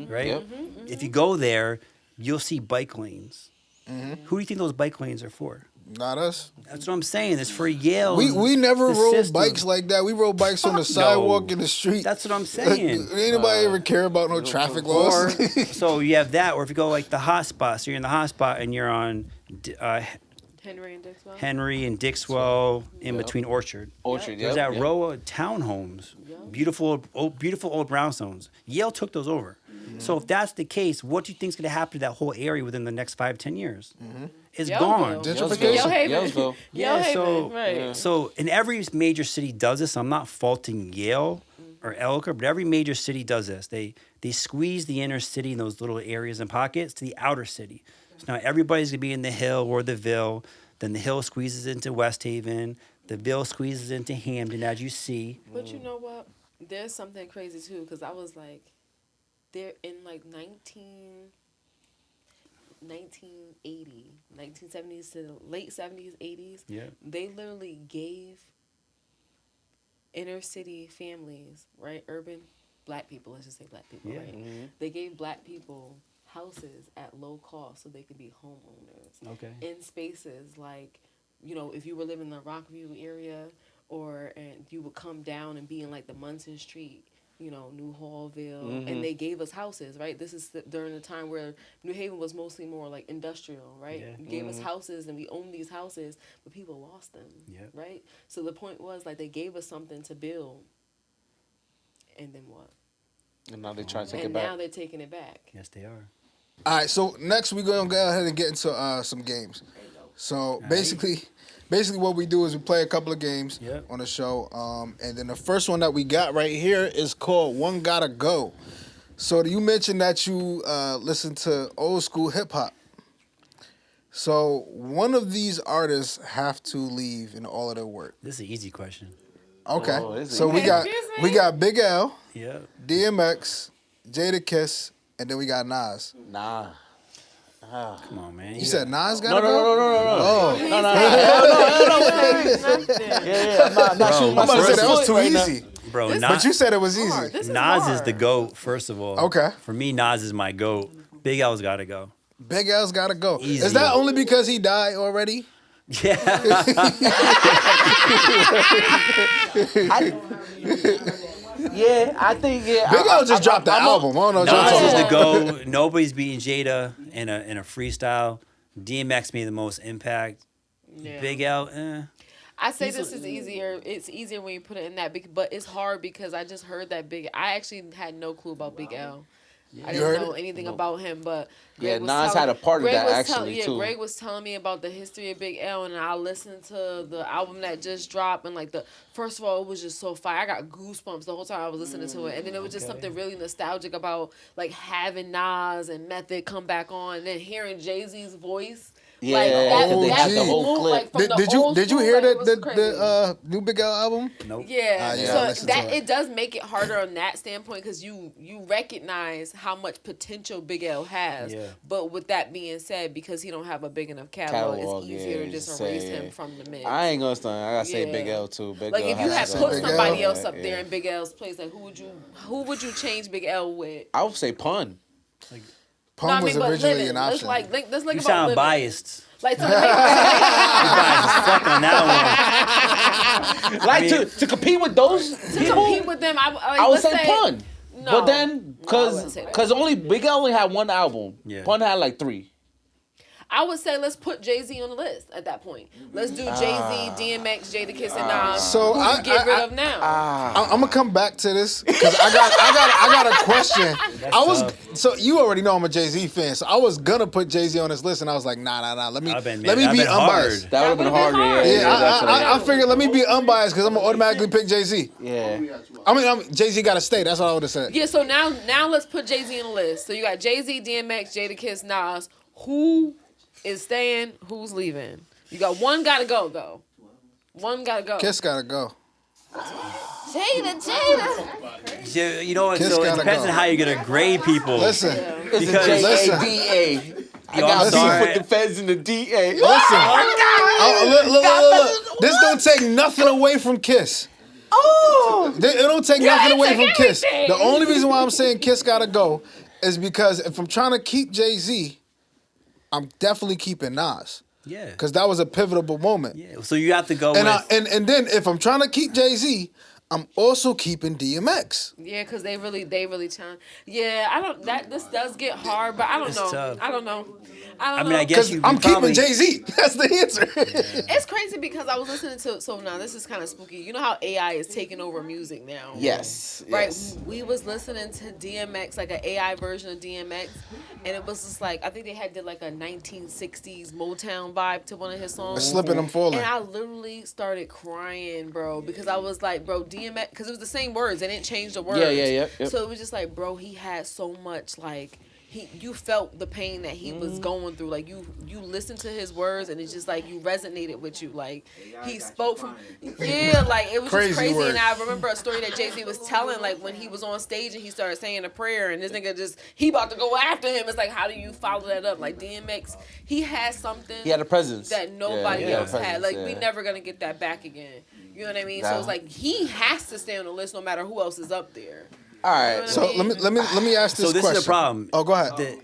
right? Yep. If you go there, you'll see bike lanes. Who do you think those bike lanes are for? Not us. That's what I'm saying. It's for Yale. We never the rode system. bikes like that. We rode bikes on the sidewalk in the street. That's what I'm saying. Anybody ever care about no traffic laws? So you have that, or if you go like the hotspot, so you're in the hotspot and you're on Henry and Dixwell. Henry and Dixwell in between Orchard. Orchard, There's that row of townhomes, beautiful old brownstones. Yale took those over. So if that's the case, what do you think is going to happen to that whole area within the next 5-10 years? It's gone. Gentrification. Yalesville. Right. So in every major city does this. I'm not faulting Yale or Ellicott, but every major city does this. They squeeze the inner city in those little areas and pockets to the outer city. So now everybody's going to be in the Hill or the Ville. Then the Hill squeezes into West Haven. The Ville squeezes into Hamden, as you see. But you know what? There's something crazy too, because I was like, they're in like 1970s to the late 70s, 80s. Yeah. They literally gave inner city families, right? Urban black people, let's just say black people, right? They gave black people houses at low cost so they could be homeowners. Okay. In spaces like, you know, if you were living in the Rockview area and you would come down and be in like the Munson Street, you know, New Hallville, and they gave us houses, right? This is during the time where New Haven was mostly more like industrial, right? Yeah. You gave us houses and we owned these houses, but people lost them, right? So the point was like they gave us something to build, and then what? And now they try to take it And back. now they're taking it back. Yes, they are. All right, so next we're going to go ahead and get into some games. So basically what we do is we play a couple of games on the show. And then the first one that we got right here is called One Gotta Go. So you mentioned that you listen to old school hip hop. So one of these artists have to leave in all of their work. This is an easy question. Okay. Oh, So we got Big L, Yeah. DMX, Jadakiss, and then we got Nas. Nah. Come on, man. You said Nas gotta go? No. Oh. Yeah. I'm not shooting I'm about to say that was too right now. easy. Bro, This- Nas, But you said it was easy. Hard. This Nas hard. is the GOAT, first of all. Okay. For me, Nas is my GOAT. Big L's got to go. Big L's gotta go. Easy. Is that only because he died already? Yeah. I think Big L just dropped the album. I don't know what y'all Nas talking is the about. GOAT. Nobody's beating Jada in a freestyle. DMX made the most impact. Yeah. Big L, I say this is easier. It's easier when you put it in that, but it's hard because I just heard that I actually had no clue about Big L. I You heard didn't know it? anything about him, but Yeah, Greg was Nas telling- had a part of Greg that was actually, too. Greg was telling me about the history of Big L, and I listened to the album that just dropped, and like first of all, it was just so fire. I got goosebumps the whole time I was listening to it, and then it was just something really nostalgic about like having Nas and Method come back on, and then hearing Jay-Z's voice. Yeah, like, because they had the whole clip. Like, from the Did you old school, hear like, it the was crazy. the new Big L album? nope. Yeah, yeah, I so listened to that it. it does make it harder on that standpoint because you recognize how much potential Big L has. Yeah. But with that being said, because he don't have a big enough catalog, it's easier to just erase him from the mix. I ain't gonna stand. I gotta say Yeah. Big L too. Big Like L if you had has to put go. Big somebody L. else up there in Big L's place, like who would you change Big L with? I would say Pun. Pun was but originally living. an Let's option. let's think You about sound living. biased. Like to Biased as fuck on that Like to compete with those people, compete with them, I would let's say Pun. No. But then, No, I wouldn't say that. cause only Big L only had one album. Yeah. Pun had like 3. I would say let's put Jay-Z on the list at that point. Let's do Jay-Z, DMX, Jadakiss, and Nas. So who you get rid of now? I'm gonna come back to this because I got a question. So you already know I'm a Jay-Z fan, so I was gonna put Jay-Z on this list, and I was like, nah. Let me I've be been unbiased. That would have been hard. Yeah, definitely. I figured let me be unbiased because I'm gonna automatically pick Jay-Z. Yeah. I mean, Jay-Z got to stay. That's what I would have said. Yeah, so now let's put Jay-Z on the list. So you got Jay-Z, DMX, Jadakiss, Nas. Who is staying. Who's leaving? You got one gotta go though. One gotta go. Kiss gotta go. Jada. You know what? Kiss So it gotta depends go. on how you're gonna grade people. Listen, It's Because- a listen. JADA. I Yo, got I'm beef sorry. with the feds and the DA. listen. Look. This don't take nothing away from Kiss. Oh, It don't take nothing away from take Kiss. everything. The only reason why I'm saying Kiss gotta go is because if I'm trying to keep Jay-Z, I'm definitely keeping Nas. Yeah. Because that was a pivotal moment. Yeah. So you have to go And, with. and then if I'm trying to keep Jay-Z, I'm also keeping DMX. yeah, because they really challenge. Yeah, I don't. This does get hard, but I don't It's know. tough. I don't know. I mean, I guess Because you. I'm probably, keeping Jay-Z. That's the answer. It's crazy because I was listening to. So now this is kind of spooky. You know how AI is taking over music now. Yes. Right, Yes. we was listening to DMX, like an AI version of DMX, and it was just like I think they did like a 1960s Motown vibe to one of his songs. Slipping and falling. And I literally started crying, bro, because I was like, bro, DMX, because it was the same words, they didn't change the words. Yeah. So it was just like, bro, he had so much like. You felt the pain that he was going through. Like you listened to his words and it's just like you resonated with you. Like he spoke from like it was Crazy just crazy. word. And I remember a story that Jay-Z was telling, like when he was on stage and he started saying a prayer and this nigga he about to go after him. It's like, how do you follow that up? Like DMX, he had something He had a presence that nobody he had a else had. presence, Like yeah. we never gonna get that back again. You know what I mean? So Nah. it's like he has to stay on the list no matter who else is up there. All right. So let me ask this So this question. is the problem. Oh, go ahead.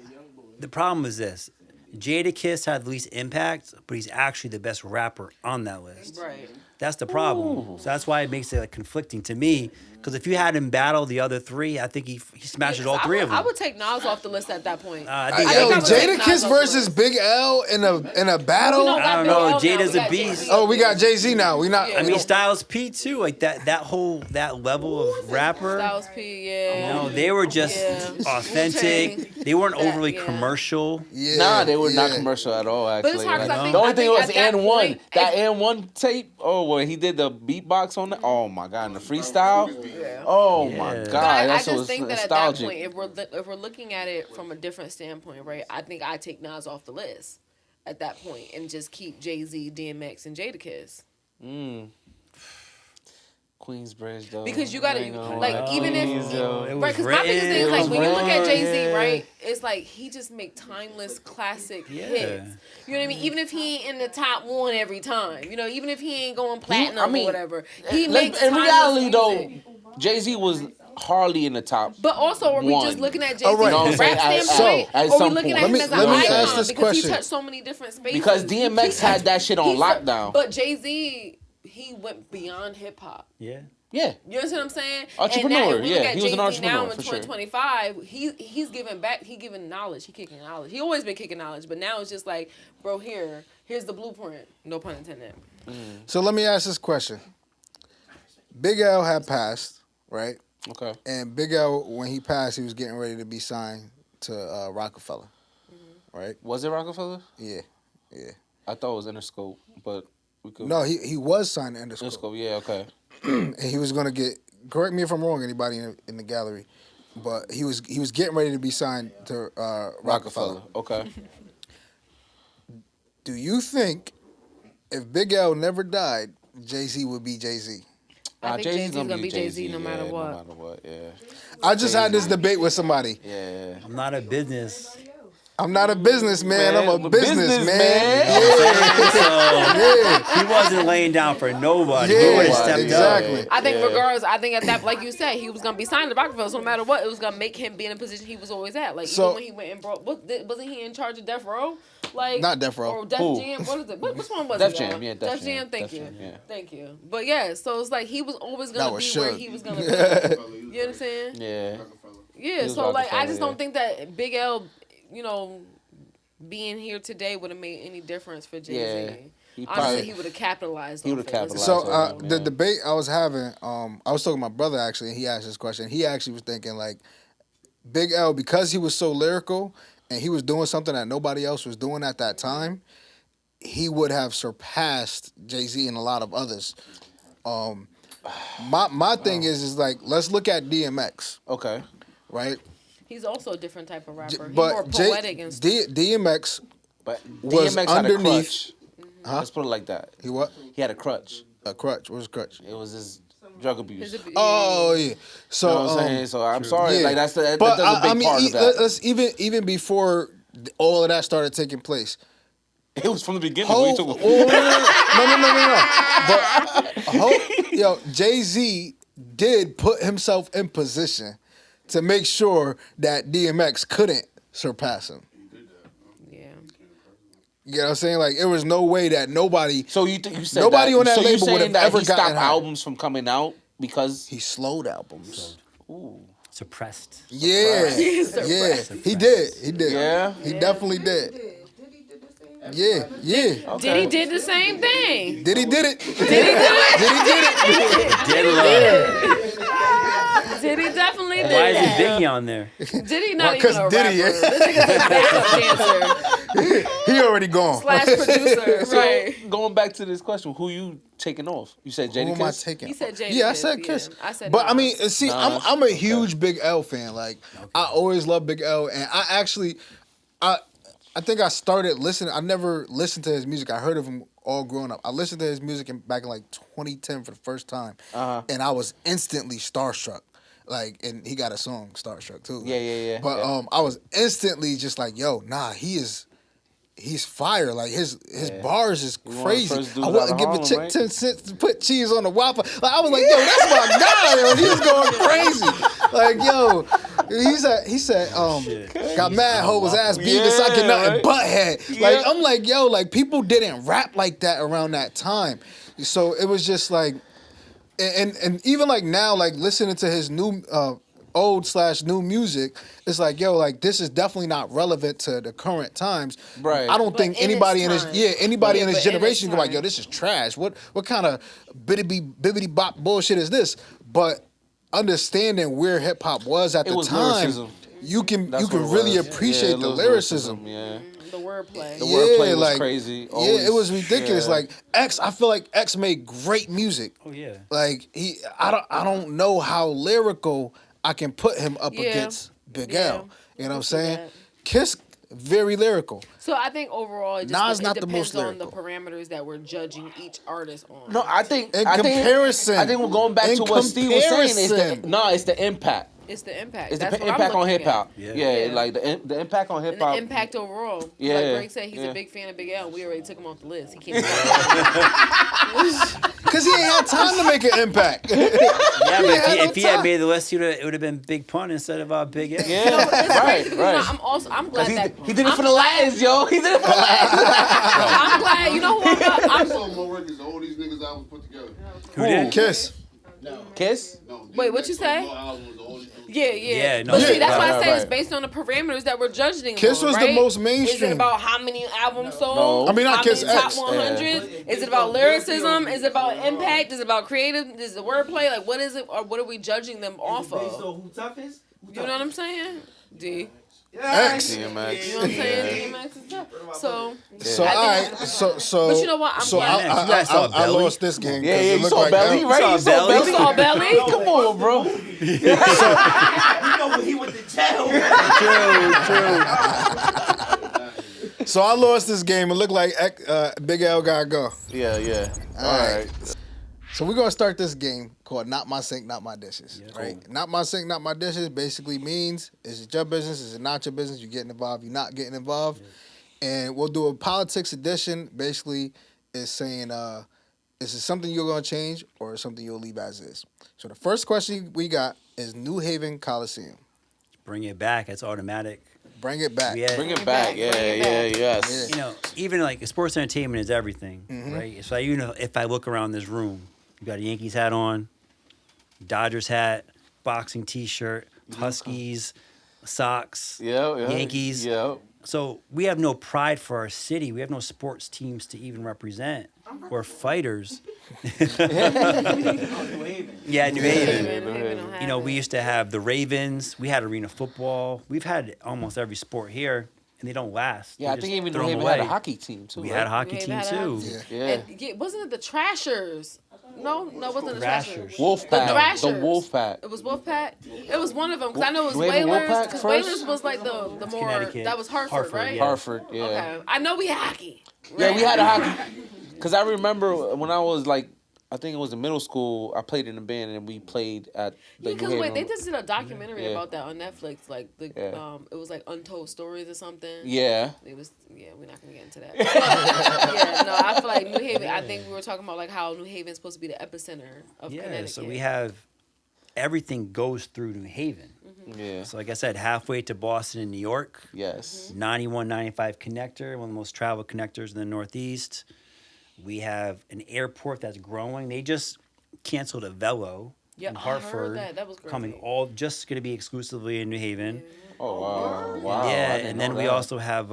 The problem is this: Jada Kiss had the least impact, but he's actually the best rapper on that list. Right. That's the problem. So that's why it makes it like conflicting to me. Because if you had him battle the other three, I think he smashes all three of them. I would take Nas off the list at that point. I think Yo, I would Jada take Kiss Nas off the versus list. Big L in a battle. We don't got I don't Big know. L now, Jada's we a got beast. Jay-Z. Oh, we got Jay-Z now. We not. Yeah. I we mean, don't- Styles P too. Like that level of rapper. Styles P, yeah. No, they were just Yeah. authentic. Wu-Tang. They weren't That, overly yeah. commercial. Yeah, Nah, they were not yeah. commercial at all. Actually, But it's hard 'cause I think- the only I thing think was at that and one. point, That if- and one tape. Oh, when he did the beatbox on that. Oh my god, and the freestyle. Yeah. Oh my Yeah. god, But I that's just so think that nostalgic. at that point, if we're looking at it from a different standpoint, right? I think I take Nas off the list at that point and just keep Jay-Z, DMX, and Jadakiss. Queensbridge though. Because you gotta I ain't gonna like lie. even if Queens, yo. It was right, because my biggest thing is It like was when you look at Jay Z, written, right? It's like he just make timeless classic hits. You know what I mean? Even if he ain't in the top one every time, you know, even if he ain't going platinum or whatever, he makes in timeless reality music. though, Jay-Z was hardly in the top. But also, are we just One. looking at Jay Z All right. from You know a what rap I'm saying? standpoint, At or are we some looking point. at him Let as me an ask icon this because question. he touched so many different spaces? Because DMX had that shit on lockdown. But Jay Z, he went beyond hip hop. Yeah. Yeah. You understand what I'm saying? Entrepreneur, And now, if we look yeah, at he was an Jay-Z now entrepreneur, in for sure. 2025, he's giving back. He giving knowledge. He kicking knowledge. He always been kicking knowledge, but now it's just like, bro, here's the blueprint. No pun intended. So let me ask this question. Big L had passed, right? Okay. And Big L, when he passed, he was getting ready to be signed to Rockefeller, right? Was it Rockefeller? Yeah. I thought it was Interscope, but we could. No, he was signed to Interscope. Interscope. Yeah. Okay. And he was gonna get. Correct me if I'm wrong, anybody in the gallery, but he was getting ready to be signed to Rockefeller. Okay. Do you think if Big L never died, Jay-Z would be Jay-Z? I think Jay-Z's Jay-Z's gonna be Jay-Z no matter yeah, what. No matter what. Yeah. I just had this debate with somebody. Yeah. I'm not a business. I'm not a businessman. I'm a Man, businessman. businessman. So he wasn't laying down for nobody. He Yeah, would have stepped exactly. up. I think regardless, I think at that, like you said, he was gonna be signed to Rockefeller. So no matter what, it was gonna make him be in a position he was always at. Like So- even when he went and brought, wasn't he in charge of Death Row? Like Not Death Row. or Def Who? Jam? What is it? Which one was Def it? Jam, y'all? yeah, Def Def Jam. Jam. Thank Def you, Jam, yeah. thank you. But yeah, so it's like he was always That gonna was be where Suge. he was gonna be. You know what I'm saying? Yeah. Yeah. was So like, I Rockefeller, just yeah. don't think that Big L, you know, being here today would have made any difference for Jay Z. Yeah. He Honestly, probably- he would have capitalized. He off would've it. capitalized. So on him, the yeah. debate I was having, I was talking to my brother actually, and he asked this question. He actually was thinking like, Big L, because he was so lyrical and he was doing something that nobody else was doing at that time, he would have surpassed Jay-Z and a lot of others. My thing is like, let's look at DMX, Okay. right? He's also a different type of rapper. He's But more poetic and stuff. DMX But was DMX had a underneath. crutch. Huh? Let's put it like that. He what? He had a crutch. A crutch. What's a crutch? It was his drug abuse. Oh yeah. So You know what I'm saying? So I'm sorry. yeah. Like that's a But big part of that. let's even before all of that started taking place. It was from the beginning. Whole, What are you talking about? no. But Jay-Z did put himself in position to make sure that DMX couldn't surpass him. Yeah. You know what I'm saying? Like, it was no way that nobody. So you said nobody that, on that so you label would saying have that ever he gotten stopped high. albums from coming out because He slowed albums. Suppressed. Yeah, yeah. He did. Yeah? He definitely did. Did he did the same? Yeah, yeah. Okay. Diddy did the same thing. Did he did it? Did he do it? Did he did it? Did he definitely did Why is that? Biggie on there? Diddy not Why, even 'cause a Diddy, rapper. This nigga's a backup dancer He already gone. slash producer. So Right. going back to this question, who you taking off? You said Who am I Jadakiss? taking? He said Jada Yeah, I Kiss, said yeah. Kiss. I said But I Nas. mean, see, Nas, I'm a huge Big L fan. Like, I always loved Big L, and I think I started listening. I never listened to his music. I heard of him all growing up. I listened to his music back in like 2010 for the first time, and I was instantly starstruck. Like, and he got a song Starstruck too. Yeah. But Yeah. I was instantly just like, yo, nah, he's fire. Like his bars is one of the crazy. first dudes I out wouldn't of give a Harlem, chick right? 10 cents to put cheese on the waffle. Like, I was like, yo, that's my guy. Yo. He was going crazy. Like, yo, he said, got mad hoes ass Beavis, I get nothing right? but head. Like, Yeah. I'm like, yo, like people didn't rap like that around that time. So it was just like, and even like now, like listening to his new old/new music, it's like, yo, like this is definitely not relevant to the current times. Right. I don't But think in anybody its in his time. anybody Yeah, in his but in its generation go like, yo, time. this is trash. What kind of bibbity bop bullshit is this? But understanding where hip hop was at It the was time, lyricism. you can That's what it really was. appreciate Yeah, the it was lyricism. Yeah. The wordplay. The wordplay was like, crazy. Yeah, Always. it was ridiculous. Yeah. Like X, I feel like X made great music. Oh yeah. Like I don't know how lyrical I can put him up Yeah. against Big Yeah. L. You know what I'm saying? that. Kiss, very lyrical. So I think overall, it, just, Nas it not the depends most on the lyrical. parameters that we're judging each artist on. No, I think In I think- comparison. I think we're going back In to what Steve was saying. comparison. It's the impact. It's the impact. It's the That's what I'm impact on looking hip hop. at. Yeah. Yeah. Like the impact on hip And the hop. impact overall. Yeah, Like Greg said, he's yeah. a big fan of Big L. We already took him off the list. He can't. Cause he ain't had time to make an impact. Yeah, but had no if he had time. made the list, it would have been Big Pun instead of Big L. Yeah, right. I'm glad that He did it for the Latins, yo. He did it for the Latins. I'm glad. You know who I'm Sold more records than all these niggas albums put together. Who did? Kiss. Kiss? No, Wait, what you sold say? more albums than all these dudes. Yeah. Yeah, no, But yeah, see, that's why I right, say it's right. based on the parameters that we're judging. Kiss on, was the right? most Is mainstream. it about how many albums sold? No. I mean, not how Kiss many top X. 100? Is it about lyricism? Is it about impact? Is it about creative? Is it wordplay? Like, what is it? Or what are we judging them off Based of? on who tough is? You know what I'm saying? D. X. You know what I'm saying? DMX is tough. So, So I I think- so But you know what? I'm so glad- You guys saw I Belly? lost this game. 'cause Yeah, it you looked saw like Belly, L. right? saw You saw Belly? Belly. You saw Belly? Come on, bro. You know when he went to jail. So I lost this game. It looked like Big L gotta go. Yeah. All right. So we're gonna start this game called Not My Sink, Not My Dishes. Right? Not My Sink, Not My Dishes basically means is it your business, is it not your business? You getting involved, you not getting involved. And we'll do a politics edition. Basically, is saying is it something you're gonna change or something you'll leave as is? So the first question we got is New Haven Coliseum. Bring it back. It's automatic. Bring it back. We had- Bring it back. Bring it back. Yes. you know, even like sports entertainment is everything, Mm-hmm. right? So if I look around this room, you got a Yankees hat on, Dodgers hat, boxing T-shirt, Huskies, socks, Yeah. Yankees. Yeah. So we have no pride for our city. We have no sports teams to even represent. We're fighters. Yeah, New Haven. You know, we used to have the Ravens. We had arena football. We've had almost every sport here. and they don't last. Yeah, They I think just even throw New 'em Haven had a away. hockey team too. We right? had a hockey New team Haven had a too. hockey team. Yeah. And wasn't it the Trashers? No, it wasn't the Thrashers. Trashers. Wolf The Pack. Thrashers. The Wolf Pack. It was Wolfpack. It was one of them because I know it was New Haven Whalers. Wolfpack Because first? Whalers was like the more Connecticut. that was Hartford, right? yeah. Hartford. Yeah. Okay, I know we had hockey. Yeah, we had a hockey. Cause I remember when I was like, I think it was in middle school. I played in a band and we played at the Yeah, because New wait, they Haven. just did a documentary Yeah. about that on Netflix. Like Yeah. it was like Untold Stories or something. Yeah. It was we're not gonna get into that. But, yeah, no, I feel like New Haven. I think we were talking about like how New Haven's supposed to be the epicenter of Yeah, Connecticut. so we have everything goes through New Haven. Yeah. So like I said, halfway to Boston and New York, Yes. 91, 95 connector, one of the most traveled connectors in the Northeast. We have an airport that's growing. They just canceled a Velo Yeah, in I heard Hartford, that. That was crazy. coming all just going to be exclusively in New Haven. Oh wow. Wow. I Yeah, didn't and then know we that. also have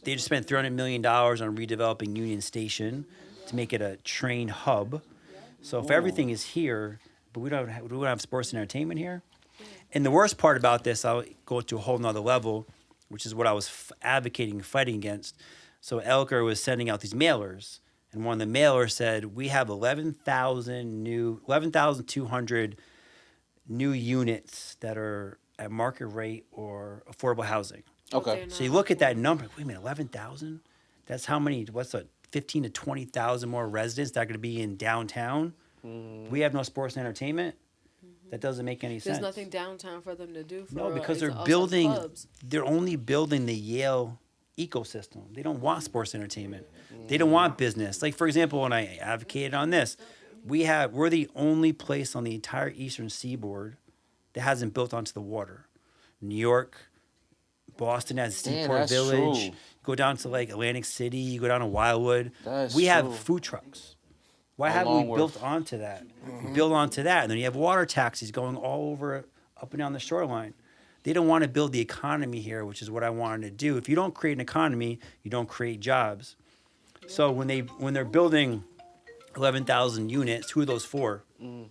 they just spent $300 million on redeveloping Union Station to make it a train hub. So if everything is here, but we don't have sports and entertainment here. And the worst part about this, I'll go to a whole nother level, which is what I was advocating and fighting against. So Elker was sending out these mailers, and one of the mailers said, we have 11,200 new units that are at market rate or affordable housing. Okay. So you look at that number, wait a minute, 11,000? That's how many, 15 to 20,000 more residents that are going to be in downtown? We have no sports and entertainment? That doesn't make any sense. There's nothing downtown for them to do. For No, because us they're only building the Yale ecosystem. They don't want sports entertainment. They don't want business. Like, for example, when I advocated on this, we're the only place on the entire eastern seaboard that hasn't built onto the water. New York, Boston has Seaport that's Village. true. Go down to like Atlantic City, you go down to Wildwood. That's we true. have food trucks. Why haven't we Longworth. built onto that? We build onto that, and then you have water taxis going all over, up and down the shoreline. They don't want to build the economy here, which is what I wanted to do. If you don't create an economy, you don't create jobs. So when they're building 11,000 units, who are those for? Are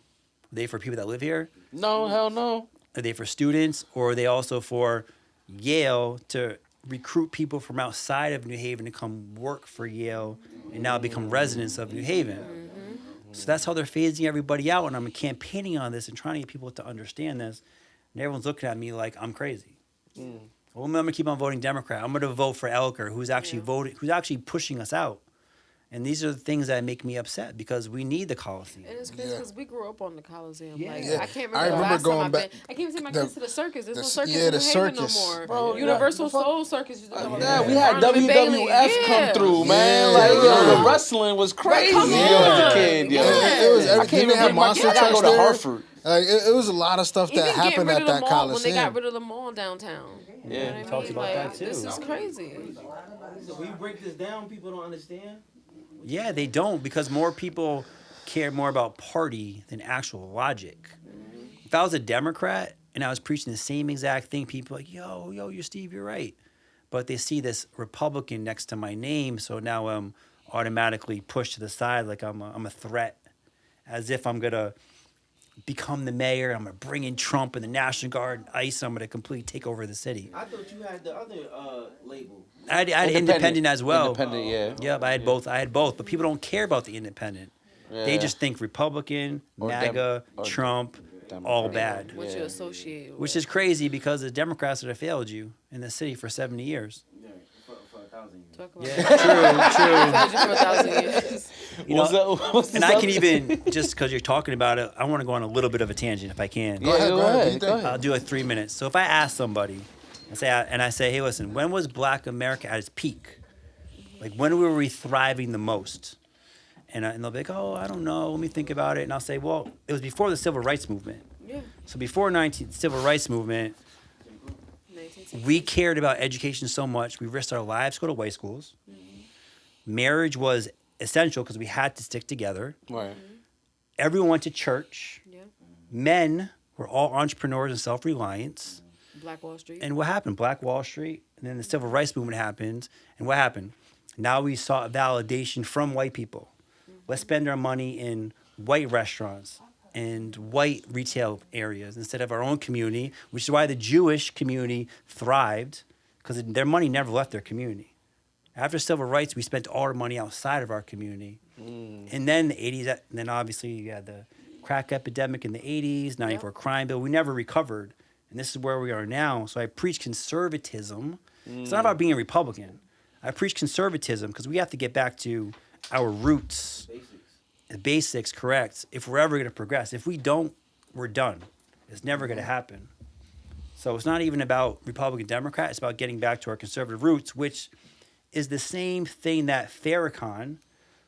they for people that live here? No, hell no. Are they for students, or are they also for Yale to recruit people from outside of New Haven to come work for Yale and now become residents of New Haven? So that's how they're phasing everybody out, and I'm campaigning on this and trying to get people to understand this. And everyone's looking at me like I'm crazy. Well, I'm gonna keep on voting Democrat. I'm gonna vote for Elker, who's actually who's actually pushing us out. And these are the things that make me upset because we need the Coliseum. And it's crazy because we grew up on the Coliseum. Yeah. Like, Yeah. I can't remember, I remember the last going time I've back- been. I can't even take my the- kids to the circus. There's no the- circus yeah, in the New Haven circus. no more. Bro, Universal the fuck- Soul Circus. Yeah, we had Barnum and Bailey. WWF come Yeah. through, man. Yeah. Like, yo, Yeah. the wrestling was crazy come yo, as a on. kid, yo. Yeah. It was I everything. can't They even had bring my monster kid. I gotta trucks go to there. Hartford. Like it was a lot of stuff Even that getting happened rid at of the that mall when they got Coliseum. rid of the mall downtown. Yeah. You know what I Talks mean? about Like, that, too. This is crazy. So when you break this down, people don't understand. Yeah, they don't because more people care more about party than actual logic. If I was a Democrat and I was preaching the same exact thing, people are like, yo, you're Steve, you're right. But they see this Republican next to my name, so now I'm automatically pushed to the side like I'm a threat, as if I'm gonna become the mayor. I'm gonna bring in Trump and the National Guard and ICE. I'm gonna completely take over the city. I thought you had the other label. I had independent as well. Independent, yeah. Yep, I had both. But people don't care about the independent. They Yeah. just think Republican, Or MAGA, or Trump, all bad. What you Yeah. associate with. Which is crazy because the Democrats that have failed you in the city for 70 years. Yeah, for 1,000 years. Talk about Yeah, true. Failed you for 1,000 years. You know, What's the and I can subject? even, just because you're talking about it, I want to go on a little bit of a tangent if I can. Yeah, go ahead. Go I'll do like 3 minutes. So if I ask somebody, I say, hey, listen, when was Black America at its peak? Like when were we thriving the most? And they'll be like, oh, I don't know. Let me think about it. And I'll say, well, it was before the Civil Rights Movement. Yeah. So before Civil Rights Movement, 1960. we cared about education so much. We risked our lives to go to white schools. Marriage was essential because we had to stick together. Right. Everyone went to church. Yeah. Men were all entrepreneurs and self-reliance. Black Wall Street. And what happened? Black Wall Street, and then the Civil Rights Movement happened. And what happened? Now we sought validation from white people. Let's spend our money in white restaurants and white retail areas instead of our own community, which is why the Jewish community thrived because their money never left their community. After civil rights, we spent all our money outside of our community. And then the 80s, and then obviously you had the crack epidemic in the 80s, 94 crime bill. We never recovered. And this is where we are now. So I preach conservatism. It's not about being a Republican. I preach conservatism because we have to get back to our roots. The basics, correct, if we're ever going to progress. If we don't, we're done. It's never going to happen. So it's not even about Republican, Democrat. It's about getting back to our conservative roots, which is the same thing that Farrakhan,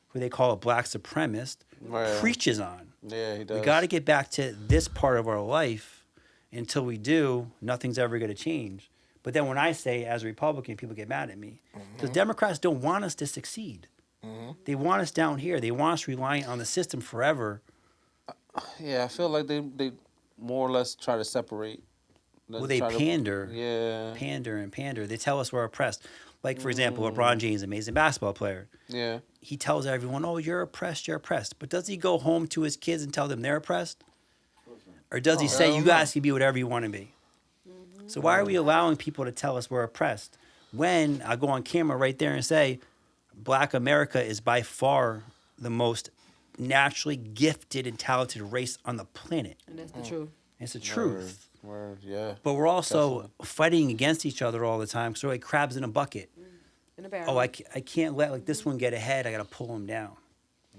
who they call a black supremacist, preaches on. Yeah, he does. We got to get back to this part of our life. Until we do, nothing's ever going to change. But then when I say, as a Republican, people get mad at me. Because Democrats don't want us to succeed. They want us down here. They want us reliant on the system forever. Yeah, I feel like they more or less try to separate. Well, they pander. Yeah. Pander and pander. They tell us we're oppressed. Like, for example, LeBron James, amazing basketball player. Yeah. He tells everyone, oh, you're oppressed, you're oppressed. But does he go home to his kids and tell them they're oppressed? Or does he say, you guys can be whatever you want to be? So why are we allowing people to tell us we're oppressed when I go on camera right there and say, Black America is by far the most naturally gifted and talented race on the planet. And that's the truth. It's the truth. Word, yeah. But we're also fighting against each other all the time. So like crabs in a bucket. In a barrel. Oh, I can't let like this one get ahead. I got to pull him down.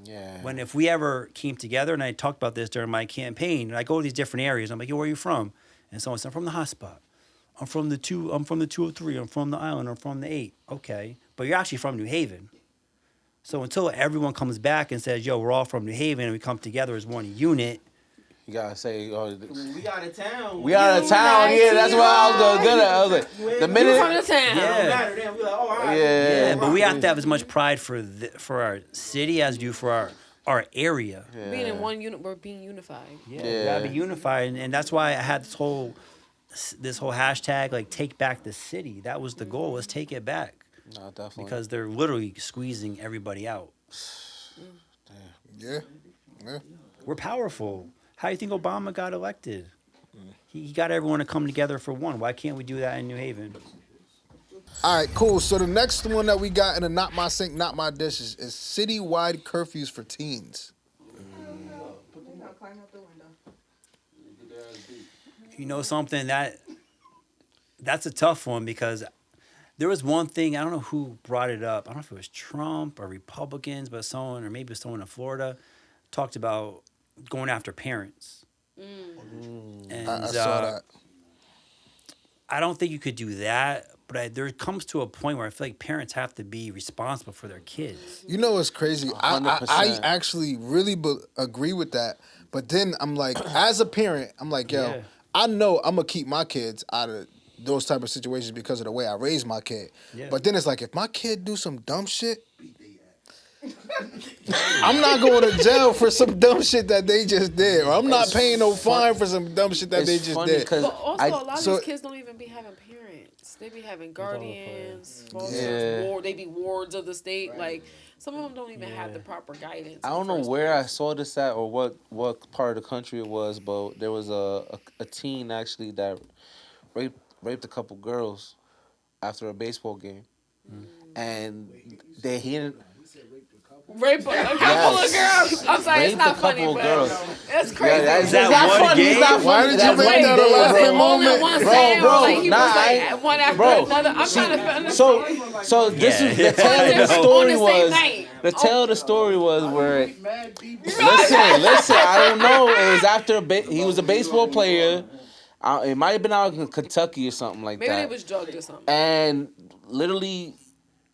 Yeah. When if we ever came together, and I talked about this during my campaign, and I go to these different areas. I'm like, yo, where are you from? And someone said, I'm from the hot spot. I'm from the 203. I'm from the island. I'm from the 8. Okay. But you're actually from New Haven. So until everyone comes back and says, yo, we're all from New Haven and we come together as one unit. You gotta say, oh, We out of town. we out of town. Yeah, that's why I was going good at. I was like, the minute. You from the town. Yeah. Then we like, oh, all right. Yeah, but we have to have as much pride for our city as we do for our area. Yeah. Being in one unit, we're being unified. Yeah, we gotta be unified, and that's why I had this whole hashtag like take back the city. That was the goal, was take it back. No, definitely. Because they're literally squeezing everybody out. Yeah. We're powerful. How do you think Obama got elected? He got everyone to come together for one. Why can't we do that in New Haven? All right, cool. So the next one that we got in the Not My Sink, Not My Dish is citywide curfews for teens. You know something, that's a tough one because there was one thing, I don't know who brought it up. I don't know if it was Trump or Republicans, but someone, or maybe it was someone in Florida, talked about going after parents. And I saw that. I don't think you could do that, but there comes to a point where I feel like parents have to be responsible for their kids. You know what's crazy? I 100%. actually really agree with that. But then I'm like, as a parent, I'm like, yo, Yeah. I know I'm going to keep my kids out of those type of situations because of the way I raise my kid. Yeah. But then it's like, if my kid do some dumb shit, I'm not going to jail for some dumb shit that they just did. Or I'm not paying no fine for some dumb shit that they just did. But also, a lot so- of these kids don't even be having parents. They be having guardians. Yeah. They be wards of the state. Like, some of them don't even have the proper guidance. I don't know where I saw this at or what part of the country it was, but there was a teen actually that raped a couple girls after a baseball game, and he didn't. Rape a couple of girls. I'm sorry, it's Raped not a funny, couple but girls. it's crazy. Is that one funny. It's game? not Why funny. did That's you make that a one laughing day, All in moment? one Bro, sound, bro, like he nah, was like I- one after bro, another. I'm trying to understand. So this Yeah. is the tale of the story On the same was night. the tale of the story was where listen I don't know, it was after he was a baseball player. It might have been out in Kentucky or something like Maybe that. they was drugged or something. And literally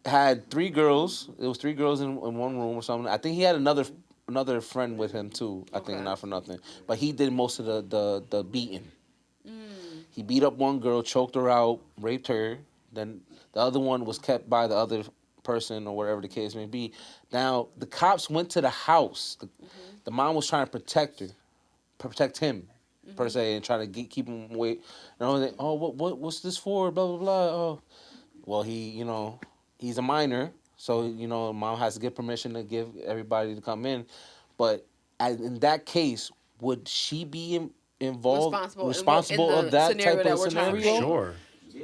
had 3 girls. It was 3 girls in one room or something. I think he had another friend with him too. I think, not for nothing, but he did most of the beating. He beat up one girl, choked her out, raped her. Then the other one was kept by the other person or whatever the case may be. Now the cops went to the house. The mom was trying to protect him. Per se, and trying to keep him away. And I was like, oh, what's this for? Blah blah blah. Oh, well, he's a minor, so mom has to get permission to give everybody to come in. But in that case, would she be involved, responsible in the of that scenario type that of we're trying to scenario? Sure. Yeah.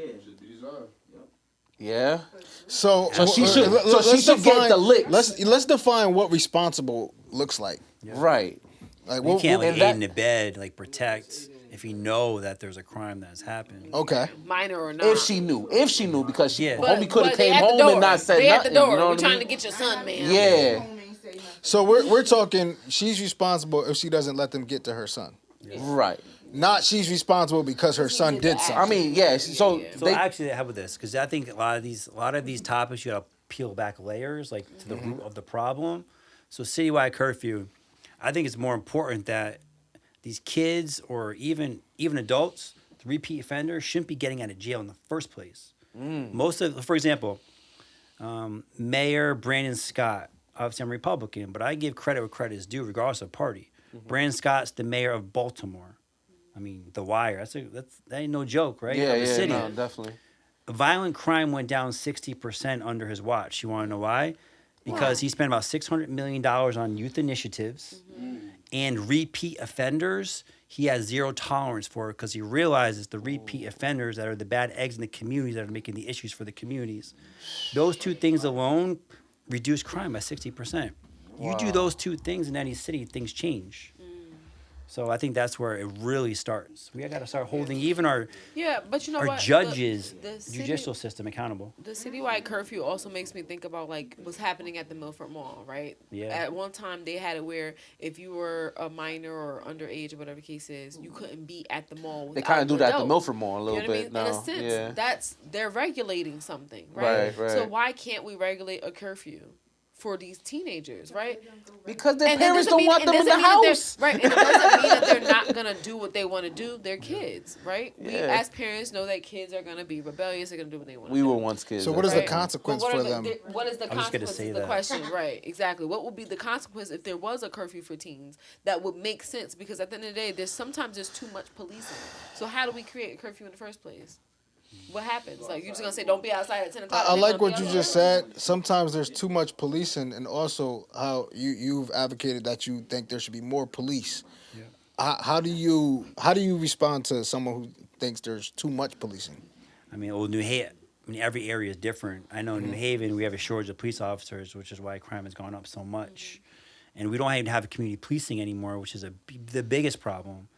Yeah. So she should- so she let's should get define the licks. Let's define what responsible looks like. Right. Like You can't like and aid that- in the bed, like protect if you know that there's a crime that's happened. okay. Minor or not. If she knew, because she Yeah. homie could have they came at the home door. and not said they nothing. at the door. You know We're what I trying mean? to get your son, man. Yeah. So we're talking she's responsible if she doesn't let them get to her son. Right. Not she's responsible because her son did something. I mean, yeah. So So actually, how about this? Because I think a lot of these topics you got to peel back layers, like to the root of the problem. So citywide curfew, I think it's more important that these kids or even adults, the repeat offenders, shouldn't be getting out of jail in the first place. Most of, for example, Mayor Brandon Scott. Obviously, I'm Republican, but I give credit where credit is due, regardless of party. Brandon Scott's the mayor of Baltimore. I mean, The Wire. That ain't no joke, right? yeah, Of the yeah, city. no, definitely. Violent crime went down 60% under his watch. You want to know why? Because he spent about $600 million on youth initiatives and repeat offenders. He has zero tolerance for it because he realizes the repeat offenders that are the bad eggs in the communities that are making the issues for the communities. Those two things alone reduce crime by 60%. You do those two things in any city, things change. So I think that's where it really starts. We got to start holding even our but you know our what? judges, The judicial system accountable. The citywide curfew also makes me think about like what's happening at the Milford Mall, right? Yeah. At one time they had it where if you were a minor or underage or whatever the case is, you couldn't be at the mall. They kind of do that at the dope. Milford Mall a You little know what I mean? bit now. In a sense, Yeah. they're regulating something, right? Right. So why can't we regulate a curfew for these teenagers, right? Because their And that parents doesn't don't want mean- them and in the doesn't mean that house. they're- Right, and it doesn't mean that they're not gonna do what they want to do. They're kids, right? We Yeah. as parents know that kids are gonna be rebellious. They're gonna do what they want. We were once kids. So what is the Right. consequence But for what are them? what is the I was just gonna consequence? say Is the that. question, right? Exactly. What would be the consequence if there was a curfew for teens that would make sense? Because at the end of the day, sometimes there's too much policing. So how do we create a curfew in the first place? What happens? Like you're just gonna say don't be outside at 10 o'clock. I and then like don't what be you outside? just said. Sometimes there's too much policing, and also how you've advocated that you think there should be more police. How do you respond to someone who thinks there's too much policing? I mean, New Haven. I mean, every area is different. I know in New Haven we have a shortage of police officers, which is why crime has gone up so much, and we don't even have community policing anymore, which is the biggest problem.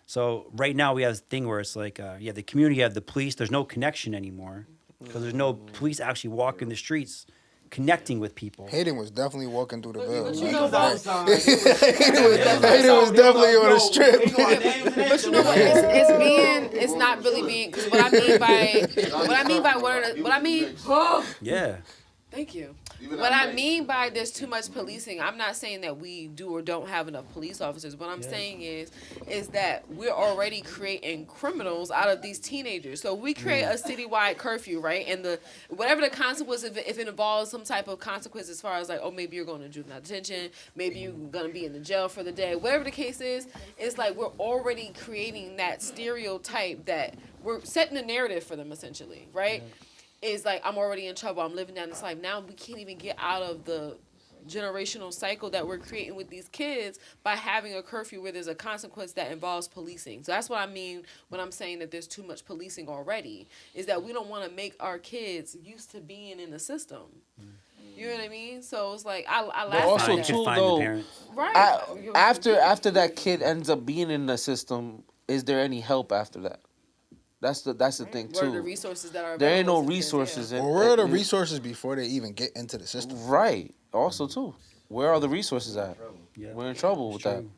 So right now we have this thing where it's like, you have the community, you have the police. There's no connection anymore because there's no police actually walking the streets, connecting with people. Hayden was definitely walking through the village. you know what? Hayden was definitely on a strip. But you know what? It's not really being. Because what I mean. Yeah. Thank you. Even What I I mean by there's too much policing, I'm not saying that we do or don't have enough police officers. What I'm saying is that we're already creating criminals out of these teenagers. So we create a citywide curfew, right? And whatever the consequence, if it involves some type of consequence as far as like, oh, maybe you're going to juvenile detention, maybe you're going to be in the jail for the day, whatever the case is, it's like we're already creating that stereotype that we're setting a narrative for them essentially, right? Is like, I'm already in trouble. I'm living down this life. Now we can't even get out of the generational cycle that we're creating with these kids by having a curfew where there's a consequence that involves policing. So that's what I mean when I'm saying that there's too much policing already, is that we don't want to make our kids used to being in the system. You know what I mean? So it's like, I laugh also, at that. too, Find though, the parents. Right. After that kid ends up being in the system, is there any help after that? That's the thing What are the too. resources that are There ain't no available to kids? resources. Well, where are the resources before they even get into the system? Right. Also too, where are the resources at? Yeah. We're in trouble with that. Well,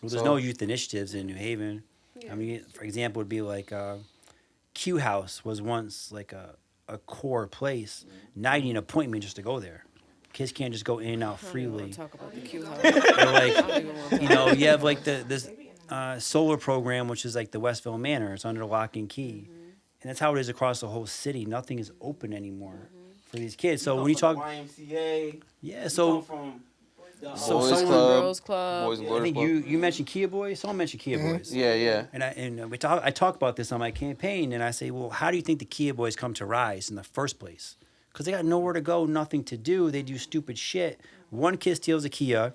there's So- no youth initiatives in New Haven. I mean, for example, would be like Q House was once like a core place. Now you need an appointment just to go there. Kids can't just go in and out I don't even wanna freely. talk about the Q house. Or I like, don't even wanna talk you know, you have like this solar program, which is like the Westville Manor. It's under lock and key. And that's how it is across the whole city. Nothing is open anymore for these kids. So when you talk, YMCA, yeah, you so come from the So Boys someone- Club, Girls Club. Boys and I Girls think Club. you mentioned Kia Boys. Someone mentioned Kia Boys. Yeah. And I talk about this on my campaign, and I say, well, how do you think the Kia Boys come to rise in the first place? Because they got nowhere to go, nothing to do. They do stupid shit. One kid steals a Kia,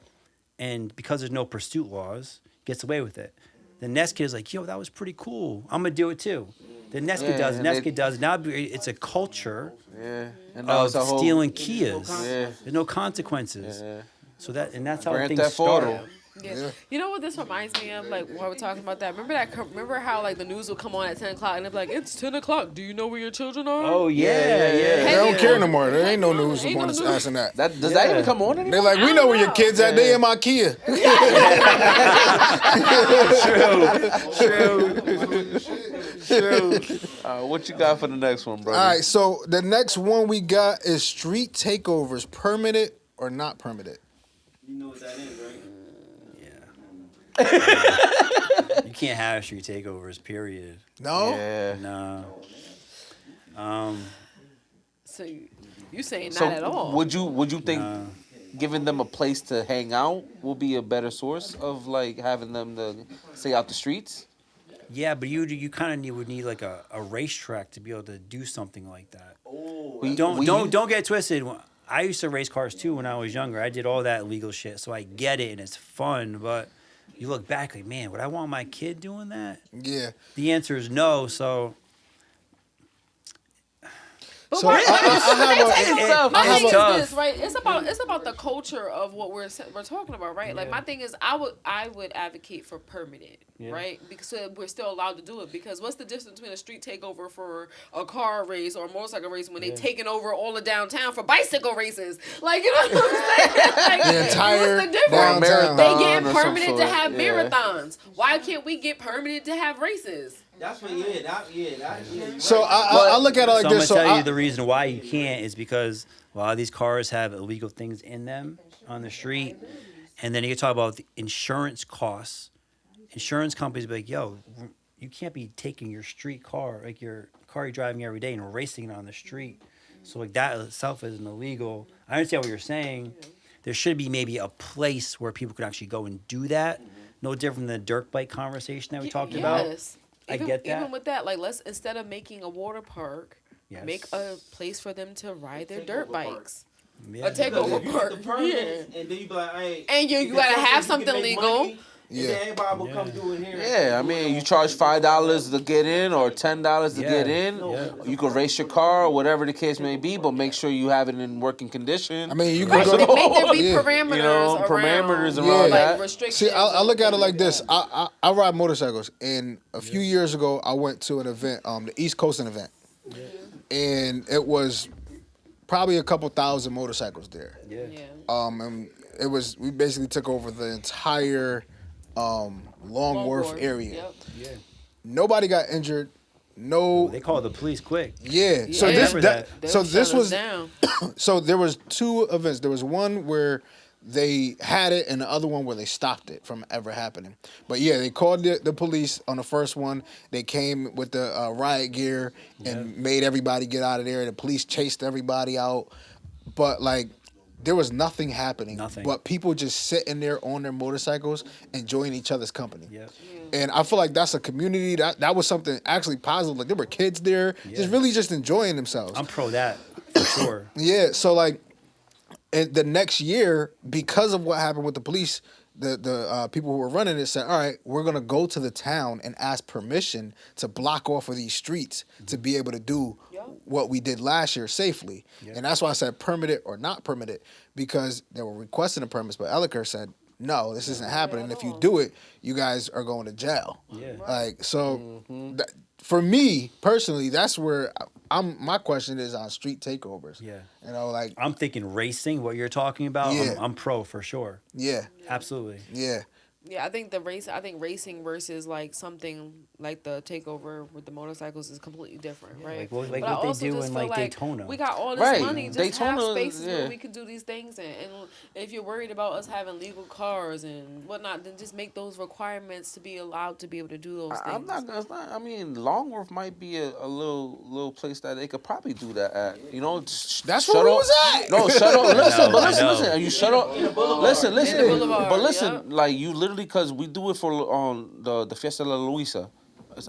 and because there's no pursuit laws, gets away with it. The next kid is like, yo, that was pretty cool. I'm gonna do it too. The next kid does. The and next they- kid does. Now it's a culture Yeah. And now of it's a whole stealing Kias. Yeah. There's no consequences. Yeah. So that's how Grand things Theft start. Auto. Yeah. You know what this reminds me of? Like while we're talking about that. Remember how like the news will come on at 10 o'clock and they'll be like, "It's 10 o'clock. Do you know where your children are?" Oh yeah, Yeah, yeah. They don't Yeah. care no more. There ain't no news Ain't no upon news. asking that. That does that Yeah. even come on anymore? They're like, we know where your kids at. They in my Kia. True. What you got for the next one, bro? All right, so the next one we got is street takeovers, permitted or not permitted. You know what that is, right? You can't have street takeovers. Period. No? Yeah. No. So you saying So not at all? would you think giving them a place to hang out will be a better source of like having them to stay out the streets? Yeah, but you kind of would need like a racetrack to be able to do something like that. Don't get twisted. I used to race cars too when I was younger. I did all that legal shit, so I get it and it's fun. But you look back like, man, would I want my kid doing that? Yeah. The answer is no. So But So why- I have my thing is tough. this, right? It's about the culture of what we're talking about, right? Like my thing is, I would advocate for permitted, right? Because we're still allowed to do it. Because what's the difference between a street takeover for a car race or a motorcycle race when they taking over all the downtown for bicycle races? Like, you know what I'm saying? Like, The entire what's the difference? downtown. They Or getting some permitted sort, to have yeah. marathons. Why can't we get permitted to have races? That's what, you're So right. I look at it like I'm gonna this. So tell I, you the reason why you can't is because a lot of these cars have illegal things in them on the street, and then you talk about the insurance costs. Insurance companies be like, "Yo, you can't be taking your street car, like your car you're driving every day, and racing it on the street." So like that itself is an illegal. I understand what you're saying. There should be maybe a place where people could actually go and do that. No different than the dirt bike conversation that we talked about. Yes. I get that. Even with that, like let's instead of making a water park, Yes. make a place for them to ride their dirt bikes. Yeah. A takeover Because if you park. get the permit, Yeah. and then you be like, hey, And you because gotta have sometimes you something can make legal. money, Yeah. And then everybody will come do it here. Yeah, I mean, you charge $5 to get in or $10 to get in. Yeah. You can race your car or whatever the case may be, but make sure you have it in working condition. I mean, you Right, can go. make there be Yeah. parameters You know, around, parameters and all like that. restrictions. See, I look at it like this. I ride motorcycles, and a few years ago, I went to an event, the East Coasting event, and it was probably a couple thousand motorcycles there. Yeah. Yeah. And we basically took over the entire Long Wharf area. Yep. Nobody got injured. No. They called the police quick. Yeah. So Yeah. this Remember that, They'll so shut this us was down. so there was two events. There was one where they had it, and the other one where they stopped it from ever happening. But yeah, they called the police on the first one. They came with the riot gear and made everybody get out of there. The police chased everybody out, but like there was nothing happening. Nothing. But people just sitting there on their motorcycles, enjoying each other's company. Yep. And I feel like that's a community that was something actually positive. Like there were kids there, just really just enjoying themselves. I'm pro that for sure. Yeah, so like, and the next year, because of what happened with the police, the people who were running it said, "All right, we're gonna go to the town and ask permission to block off of these streets to be able to do what we did last year safely." And that's why I said permitted or not permitted, because they were requesting the permits, but Elliker said, "No, this isn't happening. If you do it, you guys are going to jail." Yeah. Like so, that, for me personally, that's where my question is on street takeovers. Yeah. You know, like I'm thinking racing, what you're talking about. Yeah. I'm pro for sure. yeah, Absolutely. yeah. Yeah, I think racing versus like something like the takeover with the motorcycles is completely different, right? Like what But I they also do just in feel like Daytona. We got all this Right, money, just Daytona, have spaces yeah. where we can do these things, and if you're worried about us having legal cars and whatnot, then just make those requirements to be allowed to be able to do those things. I'm not gonna. It's not, I mean, Longworth might be a little place that they could probably do that at. You know, That's where we was at. No, shut up. Listen, but I listen, know. listen. You shut up. Listen, Boulevard, but listen. yeah. Like you literally, because we do it for the Fiesta La Luisa.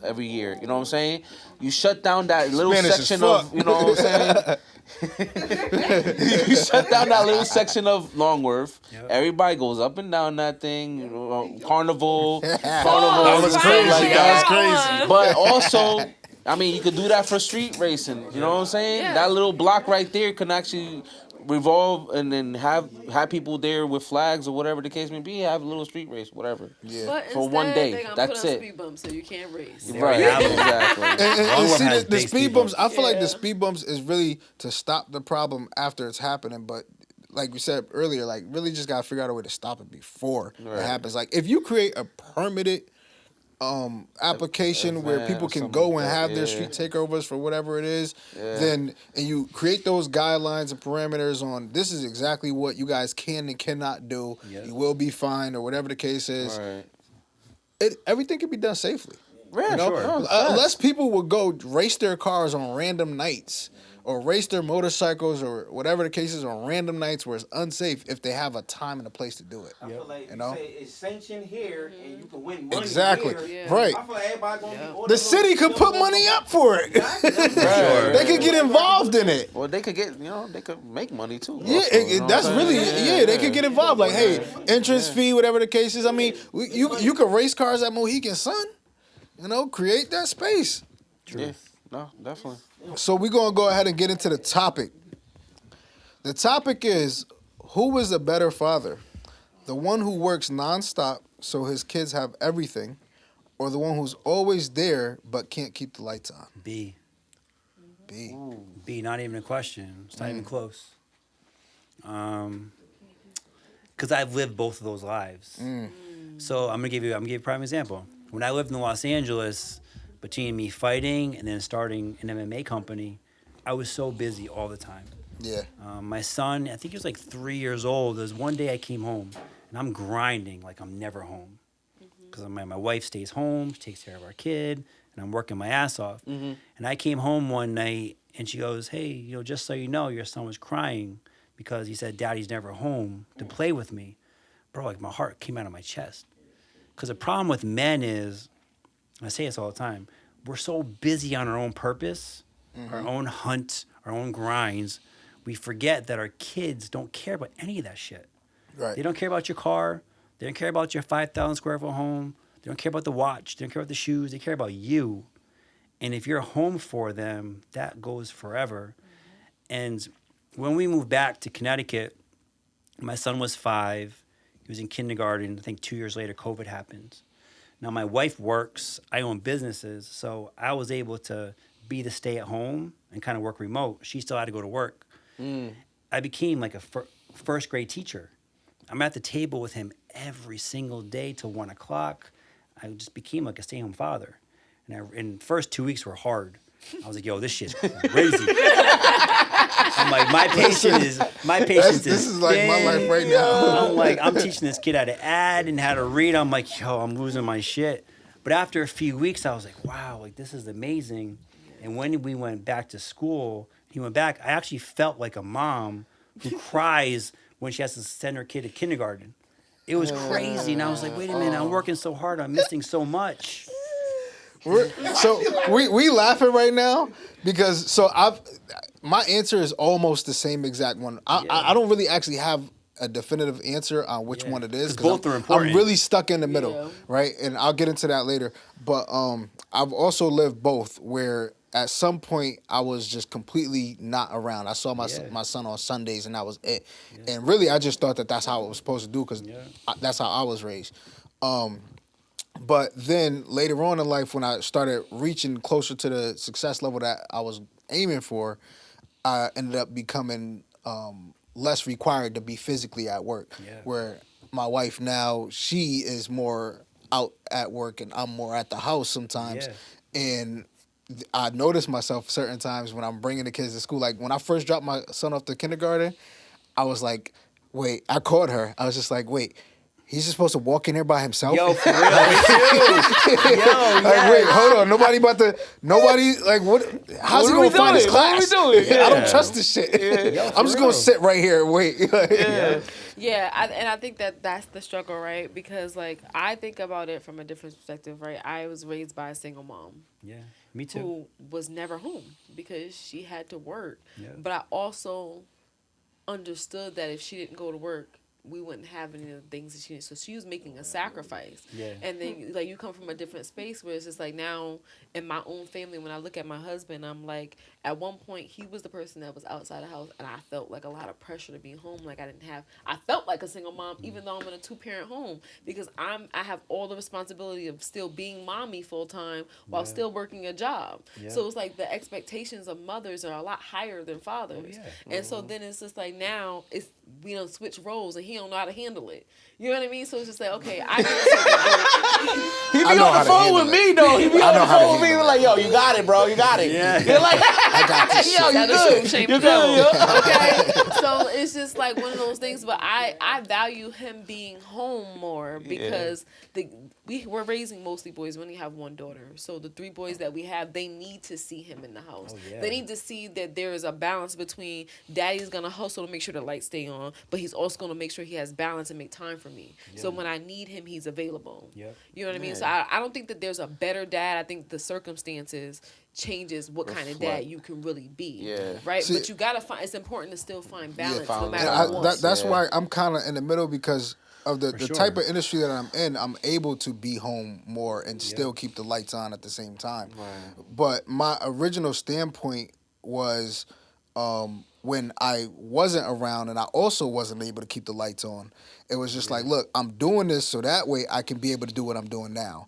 every year. You know what I'm saying? You shut down that little Spanish as section fuck. of, you know what I'm saying? You shut down that little section of Longworth. Yep. Everybody goes up and down that thing. You know, carnival, That and was stuff crazy. like That was that. crazy. But also, I mean, you could do that for street racing. You know what I'm saying? Yeah. That little block right there can actually revolve and then have people there with flags or whatever the case may be. Have a little street race, whatever. Yeah. But For instead, one day, they gonna that's put up it. speed bumps so you can't race. There Right, you have it. exactly. And Longworth see, has the big speed bumps, I feel like Yeah. the speed bumps is really to stop the problem after it's happening. But like we said earlier, like really just gotta figure out a way to stop it before Right. it happens. Like if you create a permitted application where Event people or can something go like and that, have their yeah. street takeovers for whatever it is, Yeah. then and you create those guidelines and parameters on this is exactly what you guys can and cannot do. Yep. You will be fined or whatever the case is. Right. Everything can be done safely. Yeah, You know? sure. Unless people would go race their cars on random nights or race their motorcycles or whatever the case is on random nights where it's unsafe if they have a time and a place to do it. I feel like You know? say it's sanctioned here and you can win money Exactly. here. Yeah. Right. I feel like everybody gonna be ordering The city could put money up for it. They could get involved in it. Well, they could get, they could make money too. Yeah, also, you know that's what I'm really saying? they could get involved. Like, hey, entrance fee, whatever the case is. I mean, you could race cars at Mohegan Sun. You know, create that space. Yeah, no, definitely. So we're gonna go ahead and get into the topic. The topic is, who is a better father? The one who works nonstop so his kids have everything, or the one who's always there but can't keep the lights on? B. B. B, not even a question. It's not even close. Because I've lived both of those lives. So I'm gonna give you a prime example. When I lived in Los Angeles, between me fighting and then starting an MMA company, I was so busy all the time. Yeah. My son, I think he was like 3 years old. There was one day I came home and I'm grinding like I'm never home. Because my wife stays home, she takes care of our kid, and I'm working my ass off. And I came home one night and she goes, hey, just so you know, your son was crying because he said daddy's never home to play with me. Bro, like my heart came out of my chest. Because the problem with men is, and I say this all the time, we're so busy on our own purpose, our own hunt, our own grinds, we forget that our kids don't care about any of that shit. Right. They don't care about your car. They don't care about your 5,000 square foot home. They don't care about the watch. They don't care about the shoes. They care about you. And if you're home for them, that goes forever. And when we moved back to Connecticut, my son was 5. He was in kindergarten. I think 2 years later, COVID happened. Now, my wife works. I own businesses. So I was able to be the stay-at-home and kind of work remote. She still had to go to work. I became like a first grade teacher. I'm at the table with him every single day till 1 o'clock. I just became like a stay-at-home father. And the first 2 weeks were hard. I was like, yo, this shit's crazy. I'm like, my patience is This is like my thin. life right now. I'm like, I'm teaching this kid how to add and how to read. I'm like, yo, I'm losing my shit. But after a few weeks, I was like, wow, like this is amazing. And when we went back to school, he went back, I actually felt like a mom who cries when she has to send her kid to kindergarten. It was crazy. And I was like, wait a minute, I'm working so hard. I'm missing so much. So we laughing right now because my answer is almost the same exact one. I don't really actually have a definitive answer on which one it is. 'Cause both are important. I'm really stuck in the middle, Yeah. right? And I'll get into that later. But I've also lived both where at some point I was just completely not around. I saw my son on Sundays and that was it. Yeah. And really I just thought that that's how it was supposed to do because that's how I was raised. But then later on in life, when I started reaching closer to the success level that I was aiming for, I ended up becoming less required to be physically at work. Yeah. Where my wife now, she is more out at work and I'm more at the house sometimes. Yeah. And I notice myself certain times when I'm bringing the kids to school. Like when I first dropped my son off to kindergarten, I was like, wait, I called her. I was just like, wait. He's just supposed to walk in there by himself. Yo, for real, me too. Yo, Like, wait, hold on. Nobody, like, what? How's he going to find his class? What are we doing? I don't trust this shit. Yo, I'm just going to sit right here and wait. Yeah, and I think that's the struggle, right? Because like I think about it from a different perspective, right? I was raised by a single mom Yeah, me too. who was never home because she had to work. Yeah. But I also understood that if she didn't go to work, we wouldn't have any of the things that she needed. So she was making a sacrifice. Yeah. And then like you come from a different space where it's just like now in my own family, when I look at my husband, I'm like, at one point he was the person that was outside the house and I felt like a lot of pressure to be home. Like I felt like a single mom, even though I'm in a 2-parent home, because I have all the responsibility of still being mommy full time while still working a job. Yeah. So it's like the expectations of mothers are a lot higher than fathers. Oh, yeah. And so then it's just like now we don't switch roles and he don't know how to handle it. You know what I mean? So it's just like, okay, I He be I know on how the to phone handle with it. me though. He be on know the how to phone with me handle like, yo, you got it, bro. You got it. Yeah. You're like, I got this yo, shit. you Gotta good. shame You the devil. good. Okay, so it's just like one of those things. But I value him being home more because we're raising mostly boys. We only have one daughter, so the 3 boys that we have, they need to see him in the house. Oh, yeah. They need to see that there is a balance between daddy's gonna hustle to make sure the lights stay on, but he's also gonna make sure he has balance and make time for me. So when I need him, he's available. Yep. You know what I mean? So I don't think that there's a better dad. I think the circumstances changes what kind of dad you can really be. Yeah. Right? See- but you gotta find, it's important to still find balance no find matter And what. that's Yeah. why I'm kind of in the middle because of the sure. type of industry that I'm in. I'm able to be home more and still keep the lights on at the same time. Right. But my original standpoint was when I wasn't around and I also wasn't able to keep the lights on. It was just like, look, I'm doing this so that way I can be able to do what I'm doing now.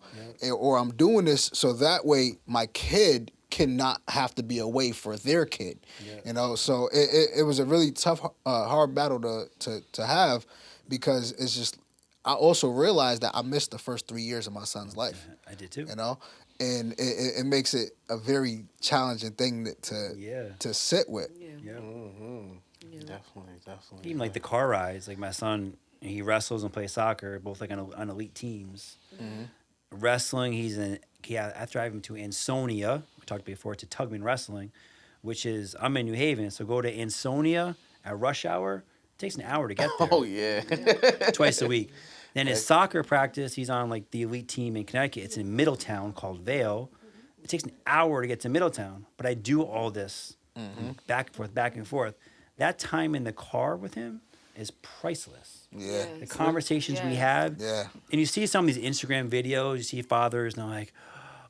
Or I'm doing this so that way my kid cannot have to be away for their kid. You know, so it was a really tough, hard battle to have because it's just, I also realized that I missed the first 3 years of my son's life. I did too. You know? And it makes it a very challenging thing to sit with. Yeah. Definitely. Even like the car rides, like my son, he wrestles and plays soccer, both like on elite teams. Wrestling, I drive him to Ansonia. We talked before to Tugman Wrestling, which is I'm in New Haven, so go to Ansonia at rush hour. It takes an hour to get there. Oh yeah. Twice a week. Then his soccer practice, he's on like the elite team in Connecticut. It's in Middletown called Vale. It takes an hour to get to Middletown, but I do all this back and forth. That time in the car with him is priceless. Yeah. The conversations we have. Yeah. And you see some of these Instagram videos, you see fathers and they're like,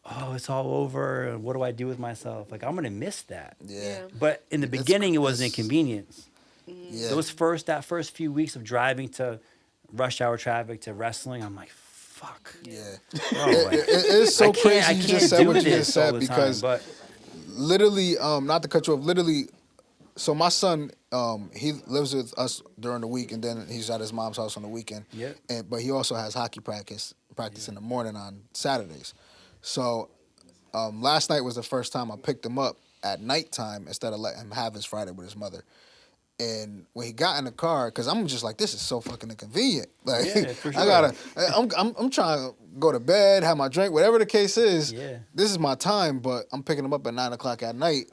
oh, it's all over. And what do I do with myself? Like, I'm going to miss that. Yeah. But in the beginning, it was an inconvenience. Yeah. That first few weeks of driving to rush hour traffic to wrestling, I'm like, fuck. Yeah. Bro, like, It's so crazy you just said what you just said all the because time, but literally, not to cut you off, literally, so my son, he lives with us during the week and then he's at his mom's house on the weekend. Yep. But he also has hockey practice in the morning on Saturdays. So last night was the first time I picked him up at nighttime instead of letting him have his Friday with his mother. And when he got in the car, because I'm just like, this is so fucking inconvenient. Like, Yeah, for sure. I'm trying to go to bed, have my drink, whatever the case is. Yeah. This is my time, but I'm picking him up at 9 o'clock at night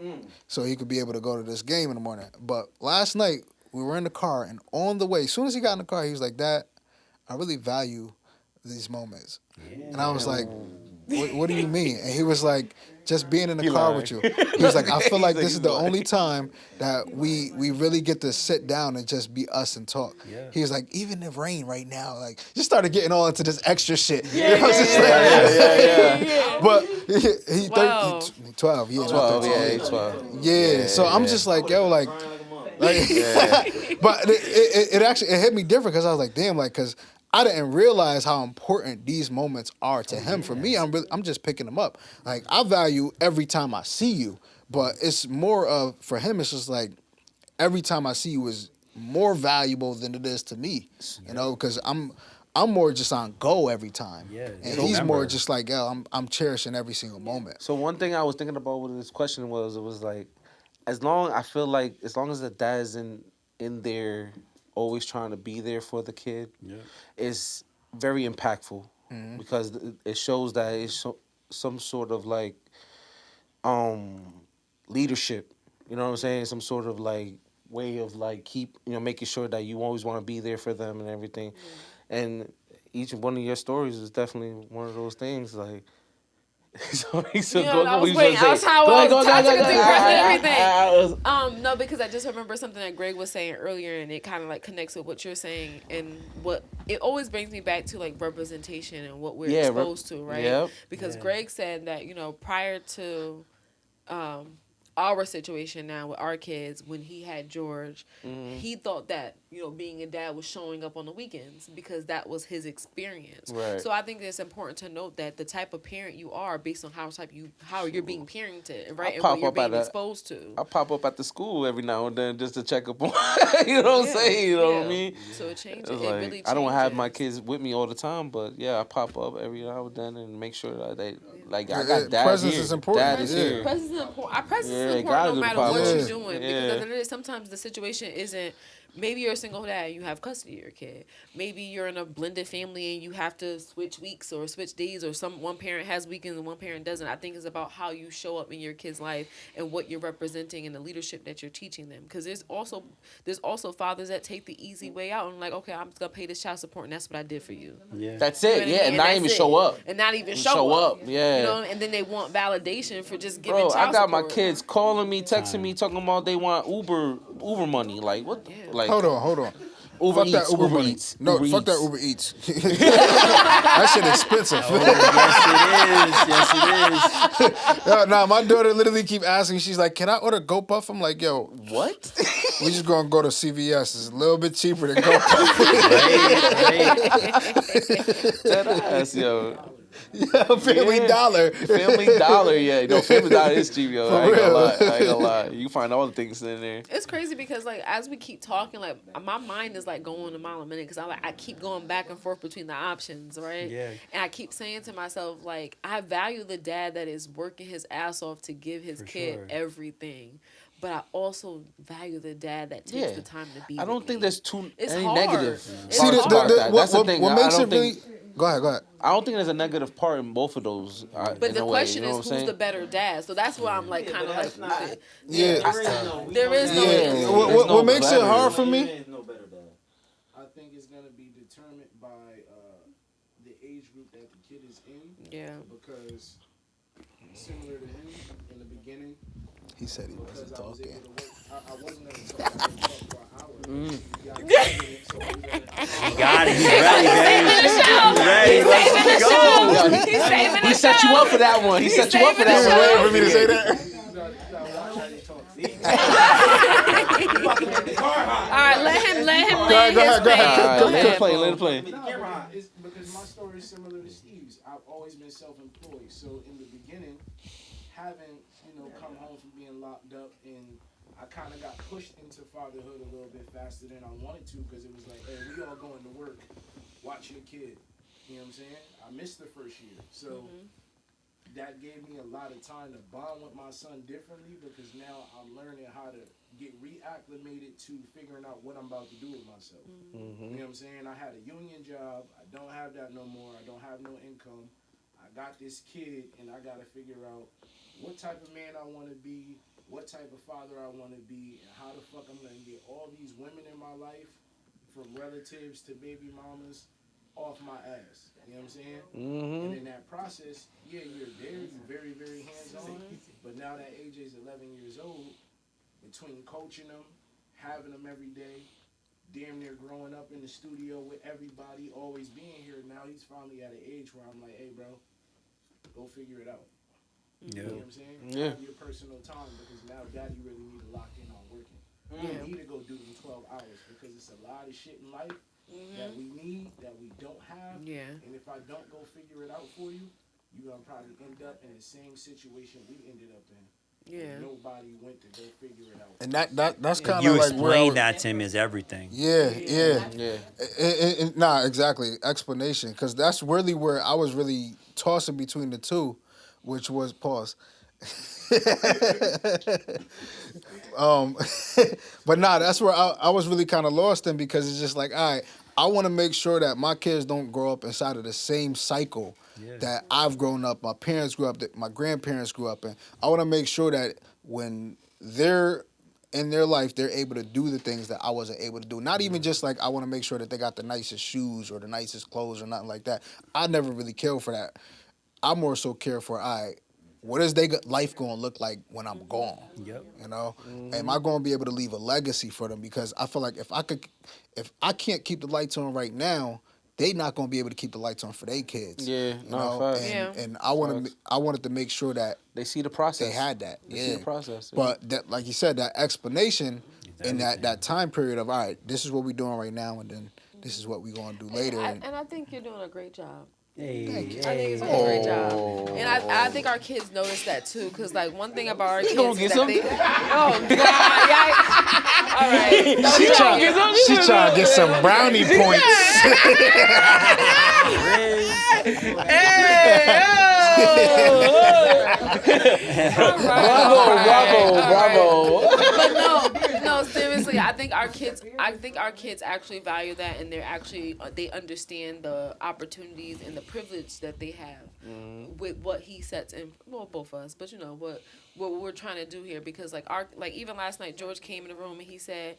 so he could be able to go to this game in the morning. But last night, we were in the car, and on the way, as soon as he got in the car, he was like, Dad, I really value these moments. Yeah. And I was like, what do you mean? And he was like, just being in the car with you. He was like, I feel like this is the only time that we really get to sit down and just be us and talk. Yeah. He was like, even the rain right now, like, just started getting all into this extra shit. Yeah, You know, it's just Yeah. But he Wow. 12, yeah. 12, 13. yeah, 12. Yeah, so I'm just like, yo, like, but it actually hit me different because I was like, damn, like, because I didn't realize how important these moments are to him. For me, I'm just picking them up. Like, I value every time I see you, but it's more of, for him, it's just like every time I see you is more valuable than it is to me, you know, because I'm more just on go every time. Yeah, And so he's more remember. just like, yo, I'm cherishing every single moment. So one thing I was thinking about with this question was, it was like, as long as the dad is in there always trying to be there for the kid, is very impactful because it shows that it's some sort of like leadership. You know what I'm saying? Some sort of like way of like making sure that you always want to be there for them and everything. And each one of your stories is definitely one of those things. Like, so I was waiting. I was trying to deep breath and everything. No, because I just remember something that Greg was saying earlier, and it kind of like connects with what you're saying, and what it always brings me back to like representation and what we're exposed to, right? Yep. Because Greg said that prior to our situation now with our kids, when he had George, he thought that being a dad was showing up on the weekends because that was his experience. Right. So I think it's important to note that the type of parent you are based on how you're being parented, right, and what you're being exposed to. I pop up at the school every now and then just to check up on you know what I'm saying, you know what I mean? So it changes. It's it like, really changes. I don't have my kids with me all the time, but I pop up every now and then and make sure that they I got dad presence here. is important. Dad is here. Presence is important. Our presence is Yeah, important no matter what gotta you're be doing. Because at the end of the day, sometimes the situation isn't. Maybe you're a single dad and you have custody of your kid. Maybe you're in a blended family and you have to switch weeks or switch days, or one parent has weekends and one parent doesn't. I think it's about how you show up in your kid's life and what you're representing and the leadership that you're teaching them. Because there's also fathers that take the easy way out and like, okay, I'm just gonna pay this child support and that's what I did for you. Yeah. That's it. And not even show up. And not even show up. Yeah. And then they want validation for just giving Bro, child I got support. my kids calling me, texting me, talking about they want Uber money. Like what? Like Hold on. Uber Fuck Eats, that Uber money. Eats, No, Uber fuck that Eats. Uber Eats. That shit expensive. Yes, it is. Nah, my daughter literally keep asking. She's like, "Can I order GoPuff?" I'm like, "Yo, What? we just gonna go to CVS. It's a little bit cheaper than GoPuff." That ass, yo. Family Dollar. Family Dollar, yeah. No, Family Dollar is cheap, yo. I ain't real. gonna lie. You can find all the things in there. It's crazy because like as we keep talking, like my mind is like going a mile a minute because I keep going back and forth between the options, right? Yeah. And I keep saying to myself like I value the dad that is working his ass off to give his kid sure. everything, but I also value the dad that takes the time to be. I don't think there's It's any hard. negative. It's See, parts about that. That's the thing. what makes I it don't really? think- Go ahead. I don't think there's a negative part in both of those. But in the a way, question you know is, what I'm who's saying? the better dad? So that's where I'm like kind of like, Yeah. there is no. Yeah. What makes it hard for me? There is no better dad. I think it's gonna be determined by the age group that the kid is in. Yeah. Because similar to him in the beginning, He said he because wasn't I was talking. able to work. I wasn't gonna talk. I didn't talk for an hour. Got it. He's ready, baby. He's ready. Let's go. He's saving He the set you show. up for that one. He set you up for You was that waiting one. for me to say that. All right, let him land Go his ahead, go ahead. plane. Alright, let it play. Let it play. It's because my story is similar to Steve's. I've always been self-employed, so in the beginning, having come home from being locked up, and I kind of got pushed into fatherhood a little bit faster than I wanted to, because it was like, hey, we all going to work, watch your kid. You know what I'm saying? I missed the first year, so that gave me a lot of time to bond with my son differently, because now I'm learning how to get reacclimated to figuring out what I'm about to do with myself. You know what I'm saying? I had a union job. I don't have that no more. I don't have no income. I got this kid, and I got to figure out what type of man I want to be, what type of father I want to be, and how the fuck I'm going to get all these women in my life, from relatives to baby mamas, off my ass. You know what I'm saying? And in that process, you're there, you're very, very hands-on, but now that AJ's 11 years old, between coaching him, having him every day, damn near growing up in the studio with everybody, always being here, now he's finally at an age where I'm like, hey, bro, go figure it out. Yeah. You know what I'm saying? Yeah. Have your personal time, because now daddy really need to lock in on working. You need to go do them 12 hours, because it's a lot of shit in life that we need, that we don't have. Yeah. And if I don't go figure it out for you, you're going to probably end up in the same situation we ended up in. Yeah. Nobody went to go figure it out. And that's kind You of like where I explain was- that to him is everything. Yeah. Yeah. Nah, exactly. Explanation, because that's really where I was really tossing between the two, which was pause. But nah, that's where I was really kind of lost in, because it's just like, all right, I want to make sure that my kids don't grow up inside of the same cycle that I've grown up, my parents grew up, that my grandparents grew up in. I want to make sure that when they're in their life, they're able to do the things that I wasn't able to do. Not even just like I want to make sure that they got the nicest shoes or the nicest clothes or nothing like that. I never really cared for that. I more so care for, all right, what is their life going to look like when I'm gone? Yep. You know, am I going to be able to leave a legacy for them? Because I feel like if I can't keep the lights on right now, they not going to be able to keep the lights on for their kids. Yeah, you no, know? facts. And I wanted to make sure that They see the process. they had that. They see the process. Yeah. But that, like you said, that explanation in that time period of, all right, this is what we're doing right now, and then this is what we're going to do later. And I think you're doing a great job. Hey, I think you're doing a great job, and I think our kids notice that too. Cause like one thing about our kids is that they, oh god, all right, She trying to get some brownie points. Bravo. But no, seriously, I think our kids actually value that, and they understand the opportunities and the privilege that they have with what he sets in. Well, both of us, but you know what we're trying to do here, because like even last night, George came in the room and he said,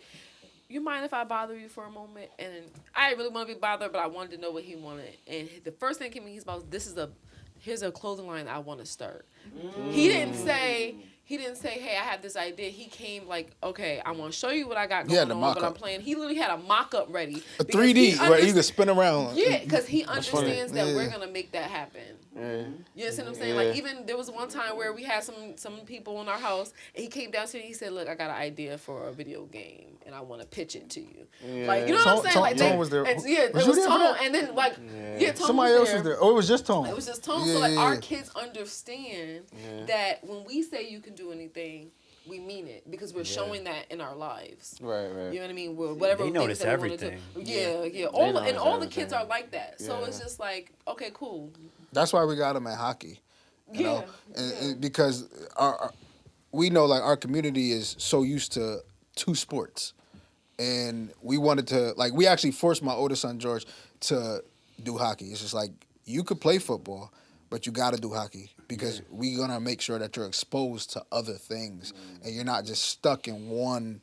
"You mind if I bother you for a moment?" And I didn't really want to be bothered, but I wanted to know what he wanted. And the first thing came in, he's about, here's a clothing line I want to start. He didn't say, hey, I have this idea. He came like, okay, I want to show you what I got going on, but I'm playing. He literally had a mock-up ready. A 3D, where you can spin around. Yeah, because he understands that we're going to make that happen. Yeah. You understand what I'm saying? Like, even there was one time where we had some people in our house, and he came downstairs and he said, "Look, I got an idea for a video game, and I want to pitch it to you." Yeah. Like, you know what I'm saying? Tone was there. And, yeah, it Was was you there for Tone, that? and then like, Tone Somebody else was there. Oh, it was just Tone. It was just Tone. Yeah, So like, yeah, our yeah. kids understand that when we say you can do anything, we mean it, because we're showing that in our lives. Right. You know what I mean? Whatever They things notice that we want to everything. do. Yeah. They And all the notice kids everything. are like that. So Yeah. it's just like, okay, cool. That's why we got them in hockey. You know? Yeah. And because we know like our community is so used to two sports. And we wanted to, like, we actually forced my oldest son, George, to do hockey. It's just like, you could play football, but you got to do hockey, because we're going to make sure that you're exposed to other things and you're not just stuck in one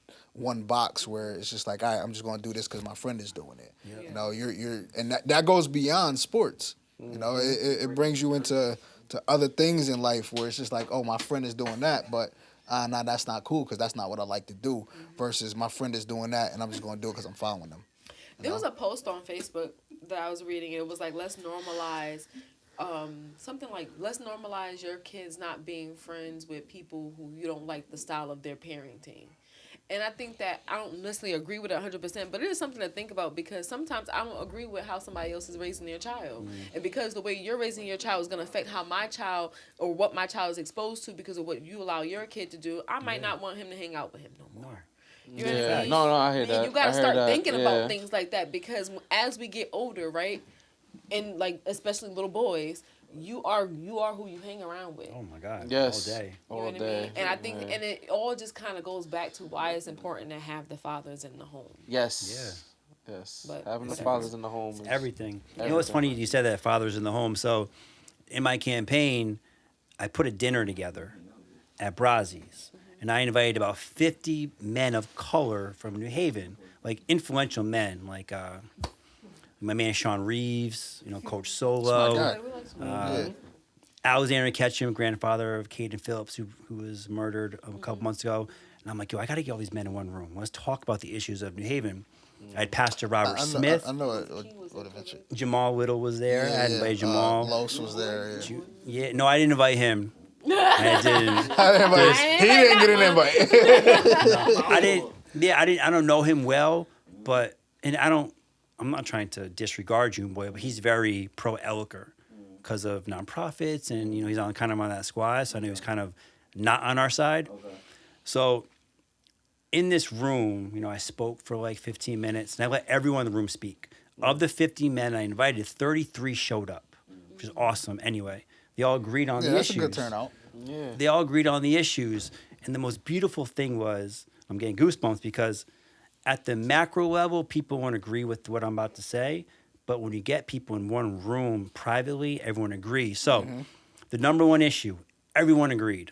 box where it's just like, all right, I'm just going to do this because my friend is doing it. You know, and that goes beyond sports. You know, it brings you into other things in life where it's just like, oh, my friend is doing that, but nah, that's not cool because that's not what I like to do, versus my friend is doing that and I'm just going to do it because I'm following them. There was a post on Facebook that I was reading. It was like, let's normalize something like, let's normalize your kids not being friends with people who you don't like the style of their parenting. And I think that I don't necessarily agree with it 100%, but it is something to think about, because sometimes I don't agree with how somebody else is raising their child. And because the way you're raising your child is going to affect how my child, or what my child is exposed to because of what you allow your kid to do, I might not want him to hang out with him no more. You know what I mean? No, I hear And that. you gotta I hear start that. thinking about things like that, because as we get older, right, and like especially little boys, you are who you hang around with. Oh my God. Yes. All day. You know All what I day. mean? And I think, and it all just kind of goes back to why it's important to have the fathers in the home. Yes. Yes. But Having the whatever. fathers in the home is Everything. You know what's funny? You said that fathers in the home. So in my campaign, I put a dinner together at Brazi's. And I invited about 50 men of color from New Haven, like influential men, like my man Sean Reeves, you know, Coach Solo, Yeah. Alexander Ketchum, grandfather of Caden Phillips, who was murdered a couple months ago. And I'm like, yo, I got to get all these men in one room. Let's talk about the issues of New Haven. I had Pastor Robert Smith. I know what eventually. Jamal Little was there. I had invited Jamal. Los was there. Yeah. No, I didn't invite him. I didn't. He didn't get an invite. I didn't. Yeah, I don't know him well, but I'm not trying to disregard you, boy, but he's very pro Elliker because of nonprofits, and you know he's kind of on that squad. So I knew he was kind of not on our side. Okay. So in this room, you know, I spoke for like 15 minutes, and I let everyone in the room speak. Of the 50 men I invited, 33 showed up, which is awesome. Anyway, they all agreed on the That's issues. a good turnout. Yeah. They all agreed on the issues. And the most beautiful thing was, I'm getting goosebumps because at the macro level, people won't agree with what I'm about to say. But when you get people in one room privately, everyone agrees. So the number one issue, everyone agreed,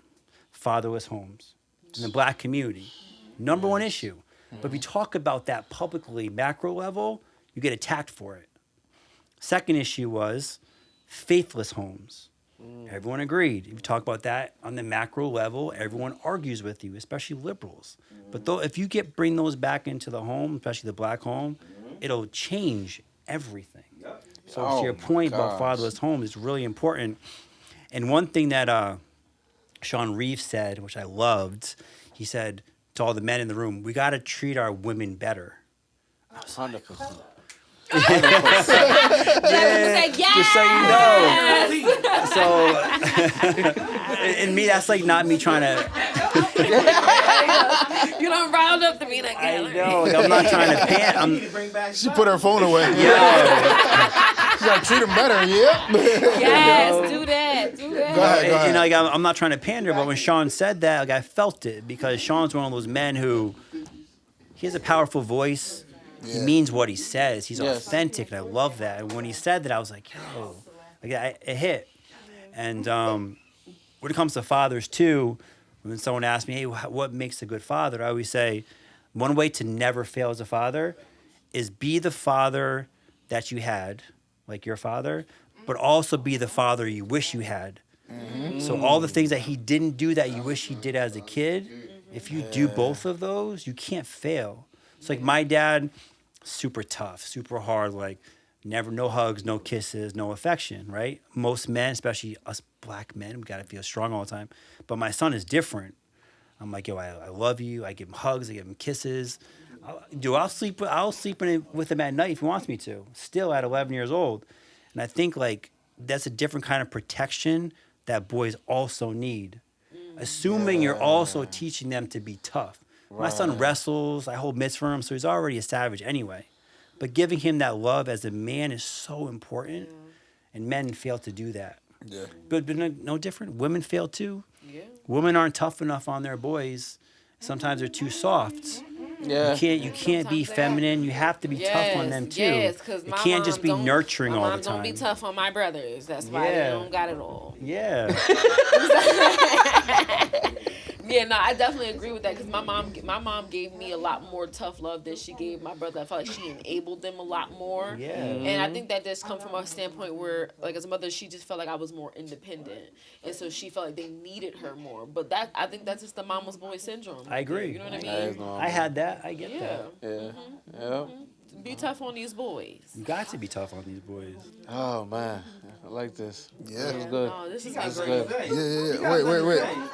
fatherless homes in the black community. Number one issue. But if you talk about that publicly, macro level, you get attacked for it. Second issue was faithless homes. Everyone agreed. If you talk about that on the macro level, everyone argues with you, especially liberals. But though, if you bring those back into the home, especially the black home, it'll change everything. So to your point about fatherless homes, it's really important. And one thing that Sean Reeves said, which I loved, he said to all the men in the room, we got to treat our women better. 100%. Just so you know. So, in me, that's like not me trying to. You don't round up to me like I that. know, like, I'm not trying to pan. She put her phone away. Yo, She gotta treat him better. Yeah. Yes, do that. Do that. Go ahead. you know, like, I'm not trying to pander, but when Sean said that, like, I felt it because Sean's one of those men who he has a powerful voice. He means what he says. He's authentic, and I love that. And when he said that, I was like, yo, like, it hit. And when it comes to fathers, too, when someone asks me, hey, what makes a good father? I always say, one way to never fail as a father is be the father that you had, like your father, but also be the father you wish you had. So all the things that he didn't do that you wish he did as a kid, if you do both of those, you can't fail. It's like my dad, super tough, super hard, like never, no hugs, no kisses, no affection, right? Most men, especially us black men, we gotta feel strong all the time. But my son is different. I'm like, yo, I love you. I give him hugs, I give him kisses. I'll sleep with him at night if he wants me to, still at 11 years old. And I think like that's a different kind of protection that boys also need. Assuming you're also teaching them to be tough. My son wrestles, I hold mitts for him, so he's already a savage anyway. But giving him that love as a man is so important, and men fail to do that. Yeah. But no different. Women fail too. Yeah. Women aren't tough enough on their boys. Sometimes they're too soft. Yeah. You can't be Sometimes they feminine. You have to be tough on them too. Yes, because it can't just be nurturing all the time. Don't be tough on my brothers. That's why they don't got it all. Yeah. Yeah, no, I definitely agree with that because my mom gave me a lot more tough love than she gave my brother. I felt like she enabled them a lot more. Yeah. And I think that just come from a standpoint where, like, as a mother, she just felt like I was more independent, and so she felt like they needed her more. But I think that's just the mama's boy syndrome. I agree. You know what I mean? I had that. I get that. Yeah. Yeah. Be tough on these boys. You got to be tough on these boys. Oh man, I like this. Yeah. This is good. No, this is This is great. good. Yeah. Wait. We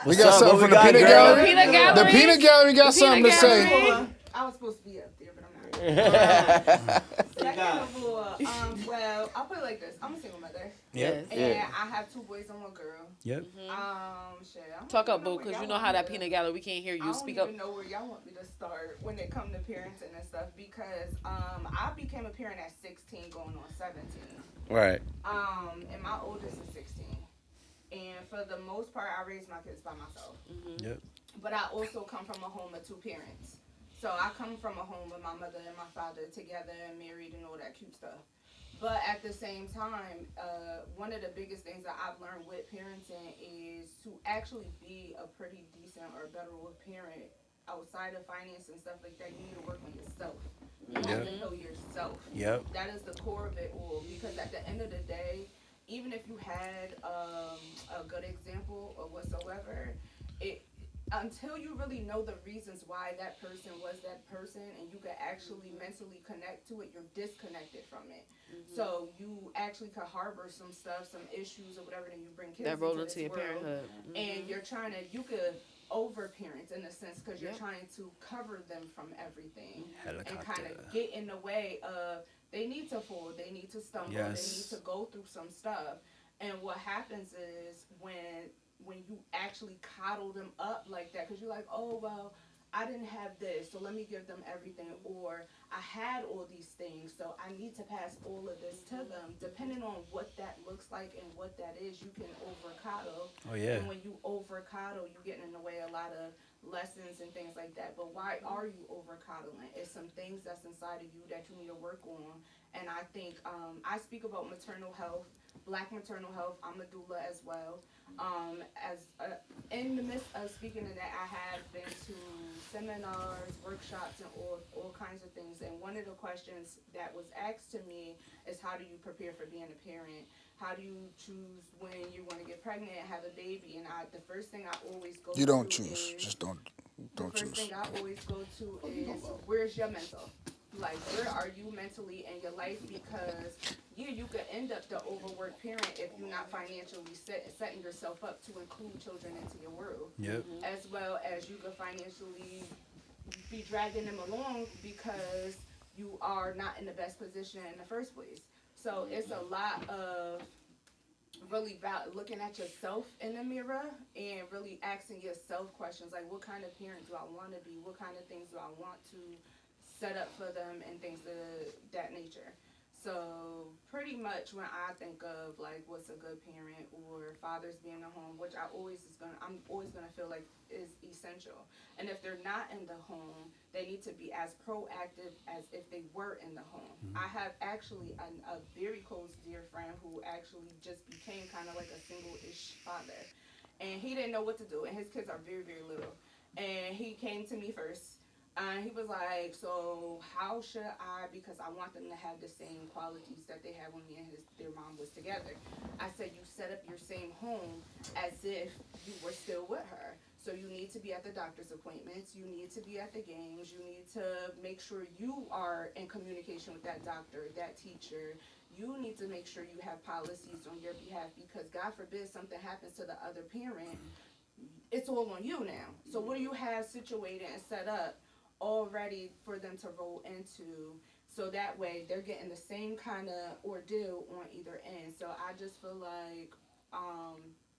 What's got up? something What from we the got, peanut girl? gallery. Peanut gallery? The peanut gallery got something to say. gallery? I was supposed to be up there, but I'm not. Second of all, well, I'll put it like this. I'm a single mother. Yep. And I have 2 boys and 1 girl. Yep. Shit. I don't Talk up, even boo, know because where you y'all know want how me that to- peanut gallery, we can't hear you. I Speak don't up. even know where y'all want me to start when it comes to parenting and stuff because I became a parent at 16 going on 17. Right. And my oldest is 16. And for the most part, I raised my kids by myself. Yep. But I also come from a home of 2 parents. So I come from a home with my mother and my father together and married and all that cute stuff. But at the same time, one of the biggest things that I've learned with parenting is to actually be a pretty decent or better parent outside of finance and stuff like that. You need to work on yourself. You have to know yourself. Yep. That is the core of it all. Because at the end of the day, even if you had a good example or whatsoever, until you really know the reasons why that person was that person and you can actually mentally connect to it, you're disconnected from it. So you actually could harbor some stuff, some issues or whatever, and you bring kids That rolled into this your world, parenthood. and you're trying to, you could over-parent in a sense because you're trying to cover them from everything and kind of get in the way of they need to fall, they need to stumble, they need to go through some stuff. And what happens is when you actually coddle them up like that, because you're like, oh, well, I didn't have this, so let me give them everything. Or I had all these things, so I need to pass all of this to them. Depending on what that looks like and what that is, you can over coddle. Oh yeah. And when you over coddle, you get in the way a lot of lessons and things like that. But why are you over coddling? It's some things that's inside of you that you need to work on. And I think I speak about maternal health, Black maternal health. I'm a doula as well. As in the midst of speaking of that, I have been to seminars, workshops, and all kinds of things. And one of the questions that was asked to me is, how do you prepare for being a parent? How do you choose when you want to get pregnant and have a baby? And the first thing I always go You don't to choose. is, Just don't the first choose. thing I always go to is, where's your mental? Like, where are you mentally in your life? Because you could end up the overworked parent if you're not financially setting yourself up to include children into your world. Yep. As well as you could financially be dragging them along because you are not in the best position in the first place. So it's a lot of really about looking at yourself in the mirror and really asking yourself questions like, what kind of parent do I want to be? What kind of things do I want to set up for them and things of that nature. So pretty much when I think of like what's a good parent or fathers being in the home, which I'm always gonna feel like is essential. And if they're not in the home, they need to be as proactive as if they were in the home. I have actually a very close dear friend who actually just became kind of like a single-ish father, and he didn't know what to do, and his kids are very, very little, and he came to me first. He was like, so how should I, because I want them to have the same qualities that they had when me and their mom was together. I said, you set up your same home as if you were still with her. So you need to be at the doctor's appointments, you need to be at the games, you need to make sure you are in communication with that doctor, that teacher. You need to make sure you have policies on your behalf, because God forbid something happens to the other parent, it's all on you now. So what do you have situated and set up already for them to roll into, so that way they're getting the same kind of ordeal on either end. So I just feel like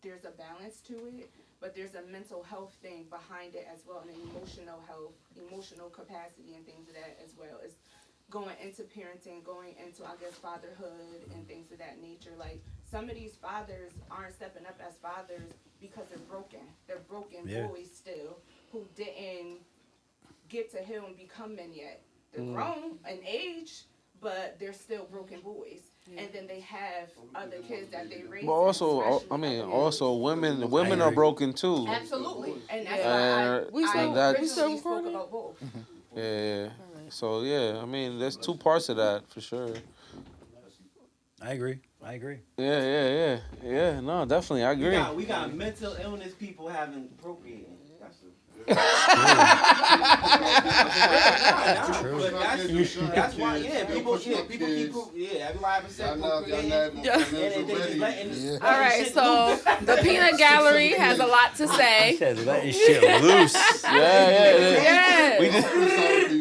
there's a balance to it, but there's a mental health thing behind it as well, and emotional health, emotional capacity and things of that as well. It's going into parenting, going into, I guess, fatherhood and things of that nature. Like, some of these fathers aren't stepping up as fathers because they're broken. They're broken boys still who didn't get to heal and become men yet. They're grown in age, but they're still broken boys. And then they have other kids that they raise. But also, I mean, also women are broken too. Absolutely, and that's why I originally spoke about both. Yeah. So yeah, I mean, there's two parts of that for sure. I agree. Yeah. No, definitely, I agree. We got mental illness people having procreating. True. That's why, people keep, everybody having sex procreating. All right, so the peanut gallery has a lot to say. Letting shit loose. Yeah. We just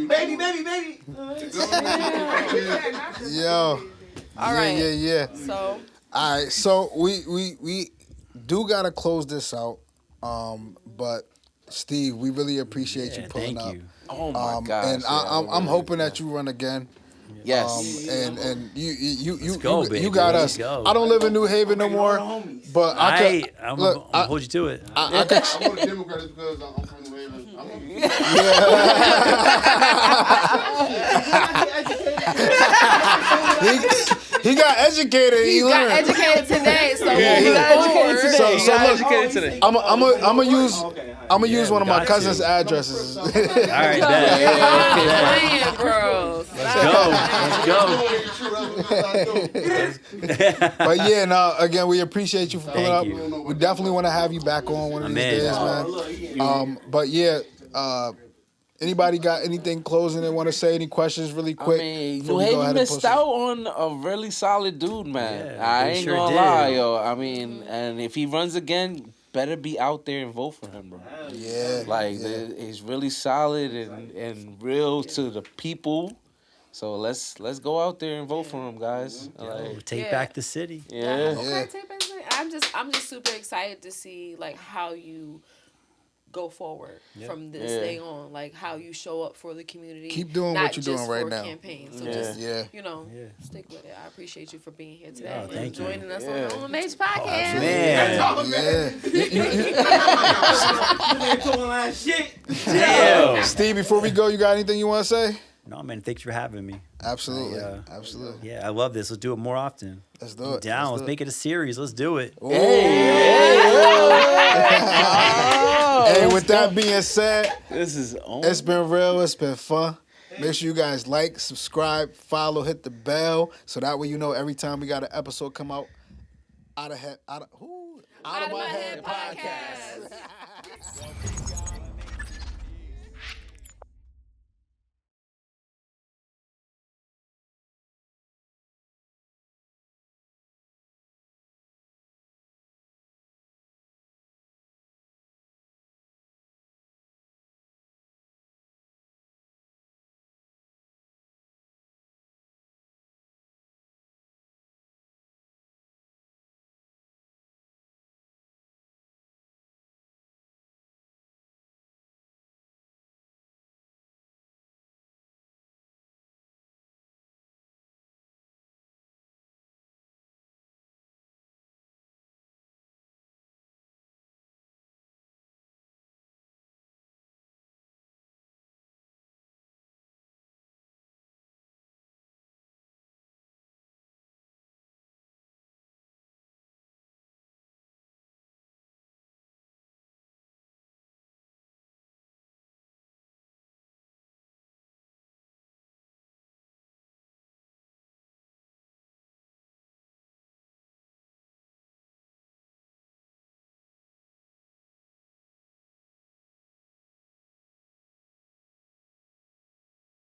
baby. Yo. All right. Yeah. So. All right. So we do gotta close this out. But Steve, we really appreciate you pulling up. You. Oh my gosh. And I'm hoping that you run again. Yes. And you go, baby. you got Let's us. go. I don't live in New Haven no more, but I'm gonna hold you to it. I'm going to Democrats because I'm from New Haven. He got educated. He learned. got educated today. So he got educated So today. look, I'm gonna use one of my cousin's addresses. All right, bet. Bro. Let's go. But yeah, no. Again, we appreciate you for pulling up. you. We definitely want to have you back on one of these days, man. But yeah. Anybody got anything closing they want to say? Any questions really quick? I mean, New Haven missed out on a really solid dude, man. Yeah, I they ain't sure gonna did. lie, yo. I mean, and if he runs again, better be out there and vote for him, bro. Yeah. He's really solid and real to the people. So let's go out there and vote for him, guys. Take back the city. Yeah. Okay, take back the city. I'm just super excited to see like how you go forward from this day on, like how you show up for the community. Keep doing not what you're doing just right for now. Campaign. So just Yeah. stick with it. I appreciate you for being here today Oh, and thank you. joining us on the OMH podcast. Yeah. Steve, before we go, you got anything you want to say? No, man. Thanks for having me. Absolutely. Absolutely. Yeah, I love this. Let's do it more often. Let's do it. Down. Let's make it a series. Let's do it. Hey, with that being said, This is on. it's been real. It's been fun. Make sure you guys like, subscribe, follow, hit the bell, so that way you know every time we got an episode come out. Out of my head podcast.